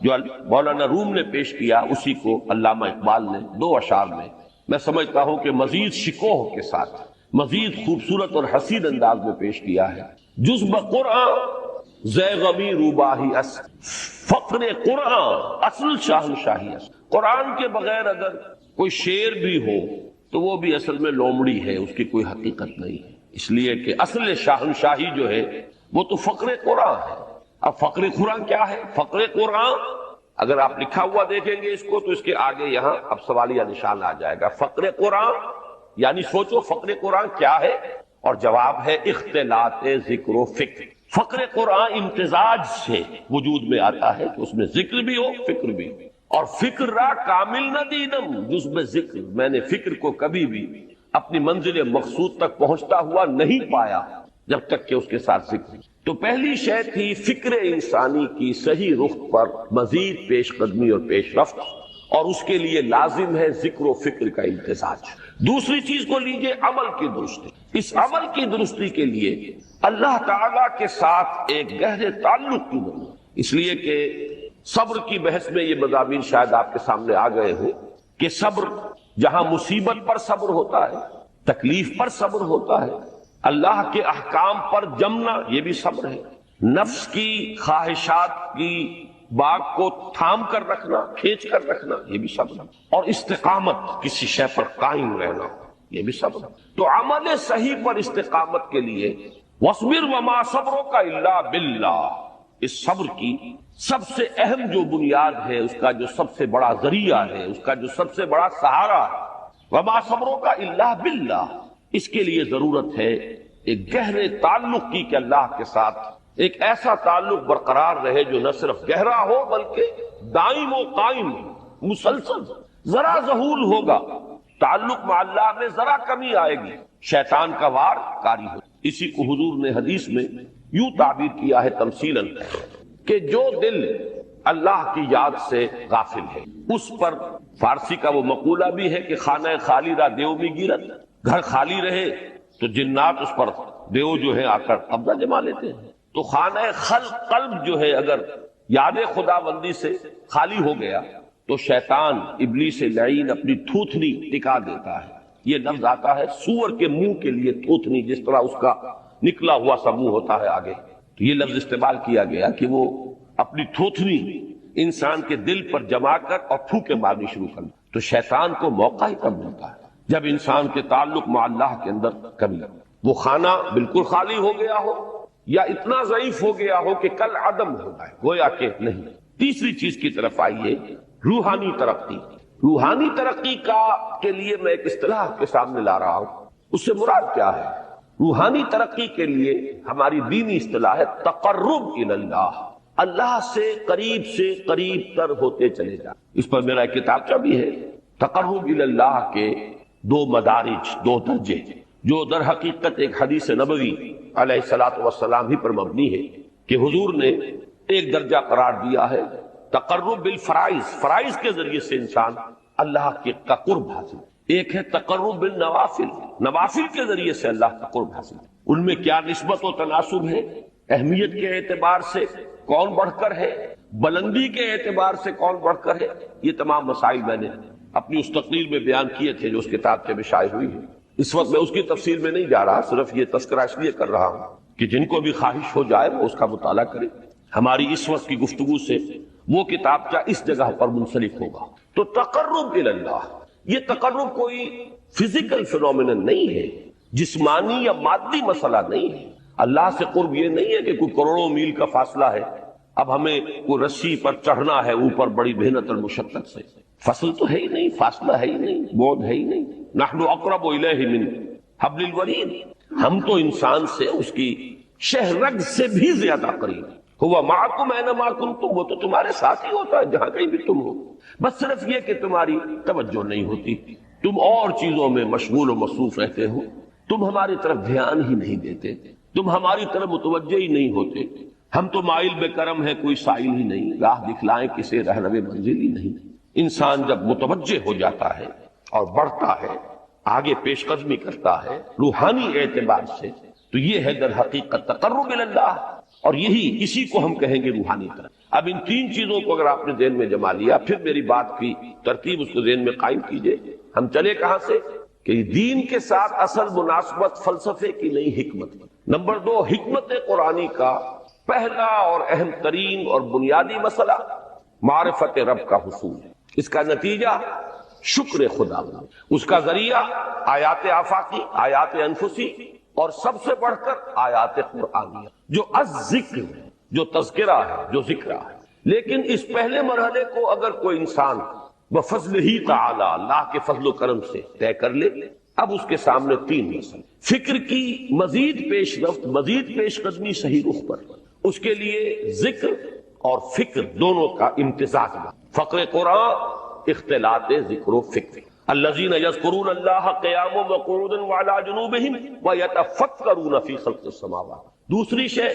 جو مولانا روم نے پیش کیا، اسی کو علامہ اقبال نے 2 اشعار میں میں سمجھتا ہوں کہ مزید شکوہ کے ساتھ، مزید خوبصورت اور حسین انداز میں پیش کیا ہے. جز بقرآن زیغمی روباہی اصل، فقر قرآن اصل شاہنشاہی اصل. قرآن کے بغیر اگر کوئی شعر بھی ہو تو وہ بھی اصل میں لومڑی ہے، اس کی کوئی حقیقت نہیں ہے. اس لیے کہ اصل شاہنشاہی جو ہے وہ تو فقر قرآن ہے. اب فقر قرآن کیا ہے؟ فقر قرآن اگر آپ لکھا ہوا دیکھیں گے اس کو تو اس کے آگے یہاں اب سوالیہ نشان آ جائے گا. فقر قرآن یعنی سوچو فقر قرآن کیا ہے، اور جواب ہے اختلاط ذکر و فکر. فقر قرآن امتزاج سے وجود میں آتا ہے کہ اس میں ذکر بھی ہو، فکر بھی ہو. اور فکر را کامل نہ دیدم جز میں ذکر، میں نے فکر کو کبھی بھی اپنی منزل مقصود تک پہنچتا ہوا نہیں پایا جب تک کہ اس کے ساتھ ذکر. تو پہلی شے تھی فکر انسانی کی صحیح رخ پر مزید پیش قدمی اور پیش رفت، اور اس کے لیے لازم ہے ذکر و فکر کا امتزاج. دوسری چیز کو لیجئے عمل کی درستی. اس عمل کی درستی کے لیے اللہ تعالیٰ کے ساتھ ایک گہرے تعلق کی ضرورت. اس لیے کہ صبر کی بحث میں یہ مضامین شاید آپ کے سامنے آ گئے ہوں کہ صبر جہاں مصیبت پر صبر ہوتا ہے، تکلیف پر صبر ہوتا ہے، اللہ کے احکام پر جمنا یہ بھی صبر ہے. نفس کی خواہشات کی باغ کو تھام کر رکھنا، کھینچ کر رکھنا یہ بھی صبر ہے. اور استقامت کسی شے پر قائم رہنا یہ بھی صبر ہے. تو عمل صحیح پر استقامت کے لیے وَاصْبِرْ وَمَا صَبْرُكَ إِلَّا بِاللَّهِ، اس صبر کی سب سے اہم جو بنیاد ہے، اس کا جو سب سے بڑا ذریعہ ہے، اس کا جو سب سے بڑا سہارا ہے، وَمَا صَبْرُكَ إِلَّا بِاللَّهِ. اس کے لیے ضرورت ہے ایک گہرے تعلق کی کہ اللہ کے ساتھ ایک ایسا تعلق برقرار رہے جو نہ صرف گہرا ہو بلکہ دائم و قائم، مسلسل. ذرا ظہور ہوگا تعلق مع اللہ میں، ذرا کمی آئے گی، شیطان کا وار کاری ہو. اسی کو حضور نے حدیث میں یوں تعبیر کیا ہے تمثیلاً کہ جو دل اللہ کی یاد سے غافل ہے اس پر، فارسی کا وہ مقولہ بھی ہے کہ خانہ خالی را دیو میں گیرت، گھر خالی رہے تو جنات اس پر دیو جو ہے آ کر قبضہ جما لیتے ہیں. تو خانہ قلب جو ہے اگر یاد خدا بندی سے خالی ہو گیا تو شیطان ابلیس لعین اپنی تھوتنی ٹکا دیتا ہے. یہ لفظ آتا ہے سور کے منہ کے لیے تھوتنی، جس طرح اس کا نکلا ہوا سا منہ ہوتا ہے آگے، تو یہ لفظ استعمال کیا گیا کہ وہ اپنی تھوتنی انسان کے دل پر جما کر اور پھوکے مارنی شروع کر. تو شیطان کو موقع ہی کب ملتا ہے جب انسان کے تعلق مع اللہ کے اندر کمی، وہ خانہ بالکل خالی ہو گیا ہو یا اتنا ضعیف ہو گیا ہو کہ کل عدم ہو جائے، گویا کہ نہیں. تیسری چیز کی طرف آئیے، روحانی ترقی. روحانی ترقی کے لیے میں ایک اصطلاح کے سامنے لا رہا ہوں. اس سے مراد کیا ہے؟ روحانی ترقی کے لیے ہماری دینی اصطلاح ہے تقرب الی اللہ، اللہ سے قریب تر ہوتے چلے جائیں. اس پر میرا ایک کتابچہ بھی ہے. تقرب الی اللہ کے 2 مدارج، 2 درجے، جو در حقیقت ایک حدیث نبوی علیہ الصلوۃ والسلام ہی پر مبنی ہے کہ حضور نے ایک درجہ قرار دیا ہے تقرب بالفرائض، فرائض کے ذریعے سے انسان اللہ کا قرب حاصل. ایک ہے تقرب بالنوافل، نوافل کے ذریعے سے اللہ کا قرب حاصل. ان میں کیا نسبت و تناسب ہے؟ اہمیت کے اعتبار سے کون بڑھ کر ہے، بلندی کے اعتبار سے کون بڑھ کر ہے، یہ تمام مسائل میں نے اپنی اس تقریر میں بیان کیے تھے جو اس کتاب کے میں شائع ہوئی ہے. اس وقت میں اس کی تفصیل میں نہیں جا رہا، صرف یہ تذکرہ اس لیے کر رہا ہوں کہ جن کو بھی خواہش ہو جائے وہ اس کا مطالعہ کرے. ہماری اس وقت کی گفتگو سے وہ کتابچہ اس جگہ پر منسلک ہوگا. تو تقرب الی اللہ، یہ تقرب کوئی فزیکل فینومینن نہیں ہے، جسمانی یا مادی مسئلہ نہیں ہے. اللہ سے قرب یہ نہیں ہے کہ کوئی کروڑوں میل کا فاصلہ ہے، اب ہمیں کوئی رسی پر چڑھنا ہے اوپر بڑی محنت اور مشقت سے. فصل تو ہے ہی نہیں، فاصلہ ہے ہی نہیں، بعد ہے ہی نہیں. نحن اقرب الیہ من حبل الورید، ہم تو انسان سے اس کی شہرگ سے بھی زیادہ قریب. ہوا معکم اینما کنتم، وہ تو تمہارے ساتھ ہی ہوتا ہے جہاں کہیں بھی تم ہو. بس صرف یہ کہ تمہاری توجہ نہیں ہوتی، تم اور چیزوں میں مشغول و مصروف رہتے ہو، تم ہماری طرف دھیان ہی نہیں دیتے، تم ہماری طرف متوجہ ہی نہیں ہوتے. ہم تو مائل بے کرم ہے، کوئی سائل ہی نہیں، راہ دکھلائیں کسے رہنوے منزل ہی نہیں. انسان جب متوجہ ہو جاتا ہے اور بڑھتا ہے آگے پیش قدمی کرتا ہے روحانی اعتبار سے، تو یہ ہے در حقیقت تقرب اللہ، اور اسی کو ہم کہیں گے روحانی طرف۔ اب ان تین چیزوں کو اگر آپ نے ذہن میں جما لیا، پھر میری بات کی ترتیب اس کو ذہن میں قائم کیجئے۔ ہم چلے کہاں سے؟ کہ دین کے ساتھ اصل مناسبت فلسفے کی نہیں، حکمت کی۔ نمبر 2، حکمت قرآنی کا پہلا اور اہم ترین اور بنیادی مسئلہ معرفت رب کا حصول ہے۔ اس کا نتیجہ شکر خدا، اس کا ذریعہ آیات آفاقی، آیات انفسی، اور سب سے بڑھ کر آیات قرآنیہ جو الذکر ہے، جو تذکرہ ہے، جو ذکر ہے۔ لیکن اس پہلے مرحلے کو اگر کوئی انسان بفضل ہی تعالی، اللہ کے فضل و کرم سے طے کر لے، اب اس کے سامنے تین مسئلے، فکر کی مزید پیش رفت، مزید پیش قدمی صحیح رخ پر، اس کے لیے ذکر اور فکر دونوں کا امتزاج، فقر قرآن اختلاط ذکر و فکر۔ الذین یذکرون اللہ قیاما وقعودا وعلی جنوبہم ویتفکرون فی خلق السماوات۔ دوسری شے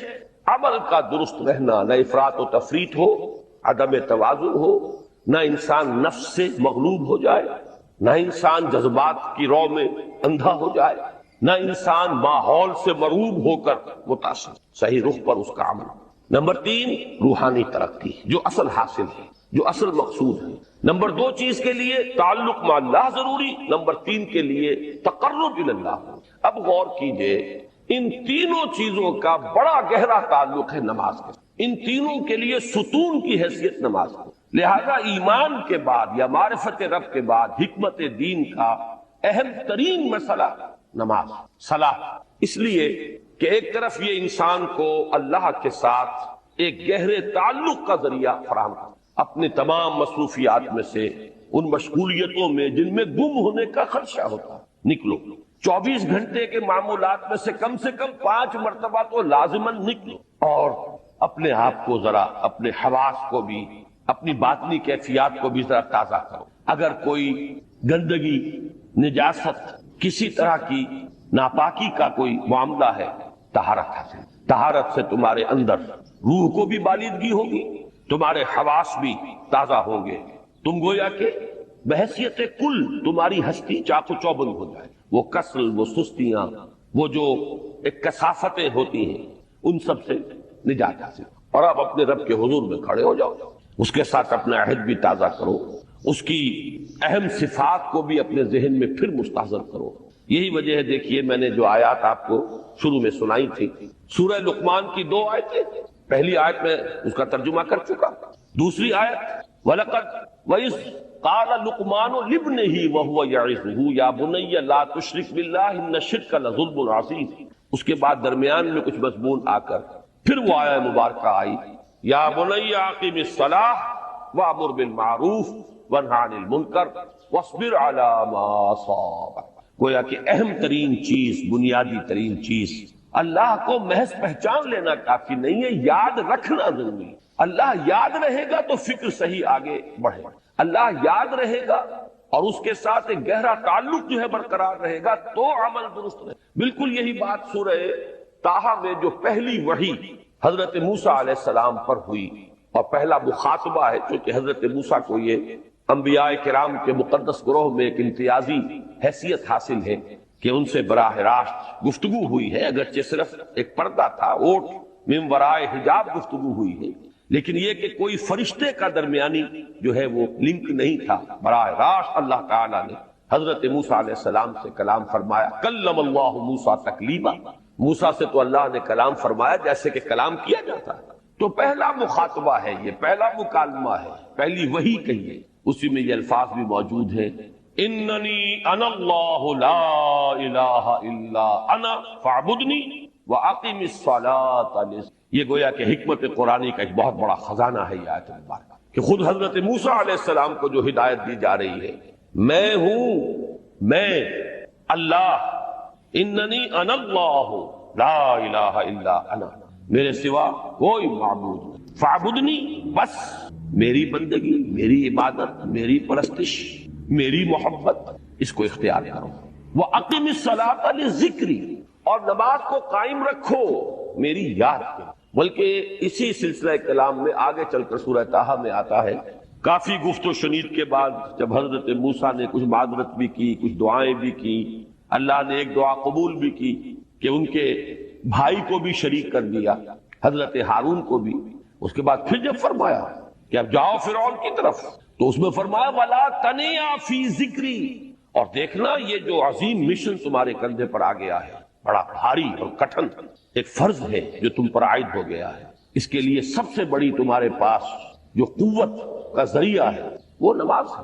عمل کا درست رہنا، نہ افراط و تفریط ہو، عدم توازن ہو، نہ انسان نفس سے مغلوب ہو جائے، نہ انسان جذبات کی رو میں اندھا ہو جائے، نہ انسان ماحول سے مروب ہو کر متاثر، صحیح رخ پر اس کا عمل۔ نمبر 3، روحانی ترقی، جو اصل حاصل ہے، جو اصل مقصود ہے۔ نمبر 2 چیز کے لیے تعلق مع اللہ ضروری، نمبر 3 کے لیے تقرب الی اللہ۔ اب غور کیجئے، ان تینوں چیزوں کا بڑا گہرا تعلق ہے نماز کے، ان تینوں کے لیے ستون کی حیثیت نماز ہے۔ لہذا ایمان کے بعد یا معرفت رب کے بعد حکمت دین کا اہم ترین مسئلہ نماز، صلاۃ، اس لیے کہ ایک طرف یہ انسان کو اللہ کے ساتھ ایک گہرے تعلق کا ذریعہ فراہم کرتا، اپنے تمام مصروفیات میں سے، ان مشغولیتوں میں جن میں گم ہونے کا خدشہ ہوتا، نکلو۔ 24 گھنٹے کے معمولات میں سے کم 5 مرتبہ تو لازماً نکلو، اور اپنے آپ کو ذرا، اپنے حواس کو بھی، اپنی باطنی کیفیات کو بھی ذرا تازہ کرو۔ اگر کوئی گندگی، نجاست، کسی طرح کی ناپاکی کا کوئی معاملہ ہے، طہارت حاصل۔ طہارت سے تمہارے اندر روح کو بھی بالیدگی ہوگی، تمہارے حواس بھی تازہ ہوں گے، تم گویا کہ بحیثیت کل تمہاری ہستی چاق و چوبند ہو جائے۔ وہ کسل، وہ سستیاں، وہ جو ایک کثافتیں ہوتی ہیں، ان سب سے نجات حاصل، اور اب اپنے رب کے حضور میں کھڑے ہو جاؤ، اس کے ساتھ اپنا عہد بھی تازہ کرو، اس کی اہم صفات کو بھی اپنے ذہن میں پھر مستحضر کرو۔ یہی وجہ ہے، دیکھیے میں نے جو آیات آپ کو شروع میں سنائی تھی، سورہ لقمان کی 2 آیتیں، پہلی آیت میں اس کا ترجمہ کر چکا، دوسری آیت وَلَقَدْ وَإِذْ قَالَ لُقْمَانُ لِابْنِهِ وَهُوَ يَعِظُهُ يَا بُنَيَّ لَا تُشْرِكْ بِاللَّهِ إِنَّ الشِّرْكَ لَظُلْمٌ عَظِيمٌ۔ اس کے بعد درمیان میں کچھ مضمون آ کر پھر وہ آیہ مبارکہ آئی، یا بنی اقم الصلاۃ وامر بالمعروف وانہی عن المنکر واصبر علی ما اصابک۔ گویا کہ اہم ترین چیز، بنیادی ترین چیز، اللہ کو محض پہچان لینا کافی نہیں ہے، یاد رکھنا ضروری ہے۔ اللہ یاد رہے گا تو فکر صحیح آگے بڑھے، اللہ یاد رہے گا اور اس کے ساتھ ایک گہرا تعلق جو ہے برقرار رہے گا تو عمل درست رہے۔ بالکل یہی بات سورہ طٰہٰ میں جو پہلی وحی حضرت موسیٰ علیہ السلام پر ہوئی، اور پہلا مخاطبہ ہے، چونکہ حضرت موسیٰ کو یہ انبیاء کرام کے مقدس گروہ میں ایک امتیازی حیثیت حاصل ہے کہ ان سے براہ راست گفتگو ہوئی ہے، اگرچہ صرف ایک پردہ تھا، اوٹ من ورائے حجاب گفتگو ہوئی ہے، لیکن یہ کہ کوئی فرشتے کا درمیانی جو ہے وہ لنک نہیں تھا، براہ راست اللہ تعالیٰ نے حضرت موسیٰ علیہ السلام سے کلام فرمایا۔ کلم اللہ موسیٰ تکلیما، موسیٰ سے تو اللہ نے کلام فرمایا جیسے کہ کلام کیا جاتا ہے۔ تو پہلا مخاطبہ ہے، یہ پہلا مکالمہ ہے، پہلی وحی کہیے، اسی میں یہ الفاظ بھی موجود ہیں، اننی انا اللہ لا الہ الا انا فاعبدنی واقم الصلاۃ لذکری۔ یہ گویا کہ حکمت قرآنی کا ایک بہت بڑا خزانہ ہے یہ آیت مبارکہ، کہ خود حضرت موسیٰ علیہ السلام کو جو ہدایت دی جا رہی ہے، میں ہوں، میں اللہ، اننی انا اللہ لا الہ الا انا، میرے سوا کوئی معبود نہیں، فاعبدنی، بس میری بندگی، میری عبادت، میری پرستش، میری محبت، اس کو اختیار کرو۔ وَأَقِمِ الصَّلَاةَ لِذِكْرِي، اور نماز کو قائم رکھو میری یاد کے۔ بلکہ اسی سلسلہ کلام میں آگے چل کر سورہ طٰہٰ میں آتا ہے، کافی گفت و شنید کے بعد جب حضرت موسیٰ نے کچھ معذرت بھی کی، کچھ دعائیں بھی کی، اللہ نے ایک دعا قبول بھی کی کہ ان کے بھائی کو بھی شریک کر دیا، حضرت ہارون کو بھی. اس کے بعد پھر جب فرمایا کہ اب جاؤ فرعون کی طرف، تو اس میں فرمایا وَلَا تَنِيَا فِي ذِكْرِي، اور دیکھنا یہ جو عظیم مشن تمہارے کندھے پر آ گیا ہے، بڑا بھاری اور کٹھن ایک فرض ہے جو تم پر عائد ہو گیا ہے، اس کے لیے سب سے بڑی تمہارے پاس جو قوت کا ذریعہ ہے وہ نماز ہے.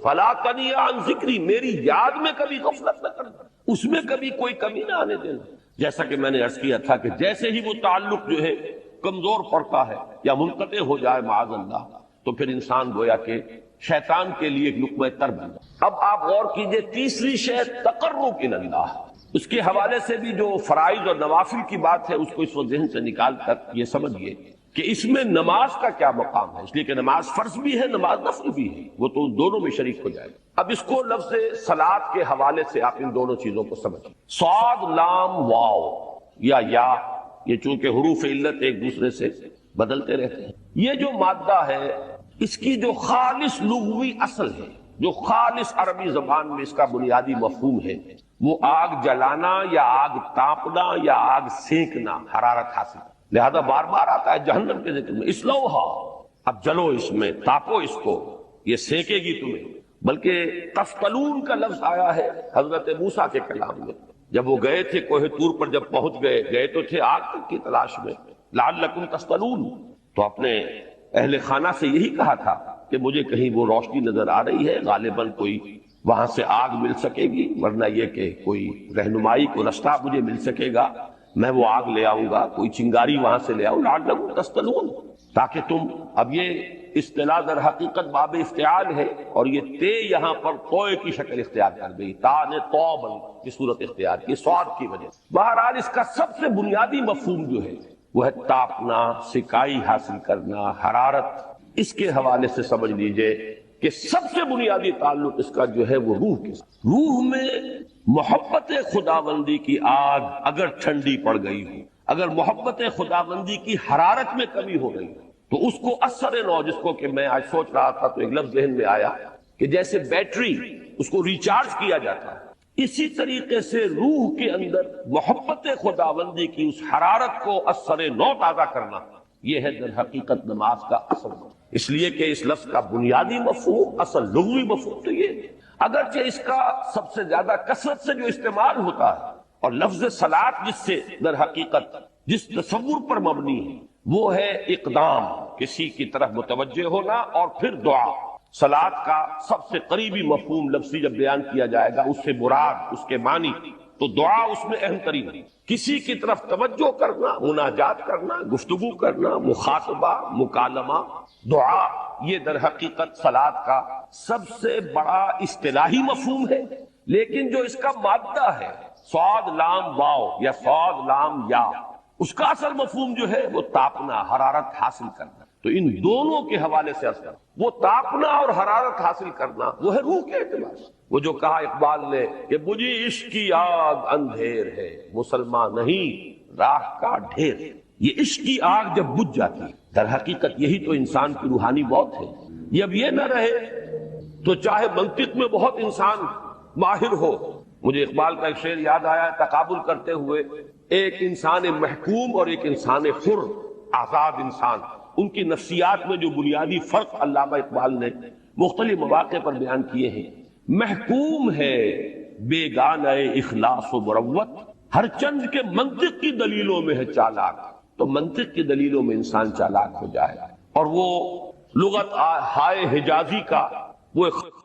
فَلَا تَنِيَا عَنْ ذِكْرِي، میری یاد میں کبھی غفلت نہ کرنا، اس میں کبھی کوئی کمی نہ آنے دینا. جیسا کہ میں نے عرض کیا تھا کہ جیسے ہی وہ تعلق جو ہے کمزور پڑتا ہے یا منقطع ہو جائے معاذ اللہ، تو پھر انسان گویا کہ شیطان کے لیے ایک لقمہ تر بن جائے. اب آپ غور کیجئے، تیسری شے تقرب الی اللہ، اس کے حوالے سے بھی جو فرائض اور نوافل کی بات ہے اس کو اس وقت ذہن سے نکال کر یہ سمجھیے کہ اس میں نماز کا کیا مقام ہے، اس لیے کہ نماز فرض بھی ہے، نماز نفل بھی ہے، وہ تو دونوں میں شریک ہو جائے. اب اس کو لفظ صلاۃ کے حوالے سے آپ ان دونوں چیزوں کو سمجھیں. صاد لام واو یا یہ چونکہ حروف علت ایک دوسرے سے بدلتے رہتے ہیں، یہ جو مادہ ہے اس کی جو خالص لغوی اصل ہے، جو خالص عربی زبان میں اس کا بنیادی مفہوم ہے، وہ آگ جلانا یا آگ تاپنا یا آگ سینکنا، حرارت حاصل. لہذا بار بار آتا ہے جہنم کے ذکر میں اسلوہا، اب جلو اس میں، تاپو اس کو، یہ سینکے گی تمہیں. بلکہ تفتلون کا لفظ آیا ہے حضرت موسیٰ کے کلام میں، جب وہ گئے تھے کوہ طور پر، جب پہنچ گئے تو تھے آگ کی تلاش میں، لعلکم تفتلون. تو اپنے اہل خانہ سے یہی کہا تھا کہ مجھے کہیں وہ روشنی نظر آ رہی ہے، غالباً کوئی وہاں سے آگ مل سکے گی، ورنہ یہ کہ کوئی رہنمائی کو رستہ مجھے مل سکے گا، میں وہ آگ لے آؤں گا، کوئی چنگاری وہاں سے لے آؤں، لعلکم تفتلون، تاکہ تم. اب یہ اصطلاح در حقیقت باب افتعال ہے، اور یہ تے یہاں پر توئے کی شکل اختیار کر گئی، تا نے توبل کی صورت اختیار کی سواد کی وجہ سے. بہرحال اس کا سب سے بنیادی مفہوم جو ہے وہ ہے تاپنا، سکائی حاصل کرنا، حرارت. اس کے حوالے سے سمجھ لیجئے کہ سب سے بنیادی تعلق اس کا جو ہے وہ روح کے ساتھ. روح میں محبت خداوندی کی آگ اگر ٹھنڈی پڑ گئی ہو، اگر محبت خداوندی کی حرارت میں کمی ہو گئی ہو، تو اس کو اثر نو، جس کو کہ میں آج سوچ رہا تھا تو ایک لفظ ذہن میں آیا کہ جیسے بیٹری اس کو ریچارج کیا جاتا ہے، اسی طریقے سے روح کے اندر محبت خداوندی کی اس حرارت کو اثر نو تازہ کرنا، یہ ہے در حقیقت نماز کا اصل. اس لیے کہ اس لفظ کا بنیادی مفہوم، اصل لغوی مفہوم تو یہ ہے، اگرچہ اس کا سب سے زیادہ کثرت سے جو استعمال ہوتا ہے، اور لفظ صلاۃ جس سے در حقیقت جس تصور پر مبنی ہے وہ ہے اقدام، کسی کی طرف متوجہ ہونا، اور پھر دعا. صلاۃ کا سب سے قریبی مفہوم لفظی جب بیان کیا جائے گا، اس سے مراد، اس کے معنی، تو دعا اس میں اہم ترین ہے. کسی کی طرف توجہ کرنا، مناجات کرنا، گفتگو کرنا، مخاطبہ، مکالمہ، دعا، یہ در حقیقت صلاۃ کا سب سے بڑا اصطلاحی مفہوم ہے. لیکن جو اس کا مادہ ہے، صاد لام واو یا صاد لام یا، اس کا اصل مفہوم جو ہے وہ تاپنا، حرارت حاصل کرنا. تو ان دونوں کے حوالے سے اثر، وہ تاپنا اور حرارت حاصل کرنا وہ ہے روح کے اعتبار سے. وہ جو کہا اقبال نے کہ مجھے عشق کی آگ اندھیر ہے، مسلمان نہیں راہ کا ڈھیر. یہ عشق کی آگ جب بجھ جاتی، در حقیقت یہی تو انسان کی روحانی موت ہے. یہ اب یہ نہ رہے تو چاہے منطق میں بہت انسان ماہر ہو. مجھے اقبال کا ایک شعر یاد آیا، تقابل کرتے ہوئے ایک انسان محکوم اور ایک انسان حر، آزاد انسان، ان کی نفسیات میں جو بنیادی فرق علامہ اقبال نے مختلف مواقع پر بیان کیے ہیں. محکوم ہے بیگانہ اخلاص و مروت، ہر چند کے منطق کی دلیلوں میں ہے چالاک. تو منطق کی دلیلوں میں انسان چالاک ہو جائے، اور وہ لغت ہائے حجازی کا وہ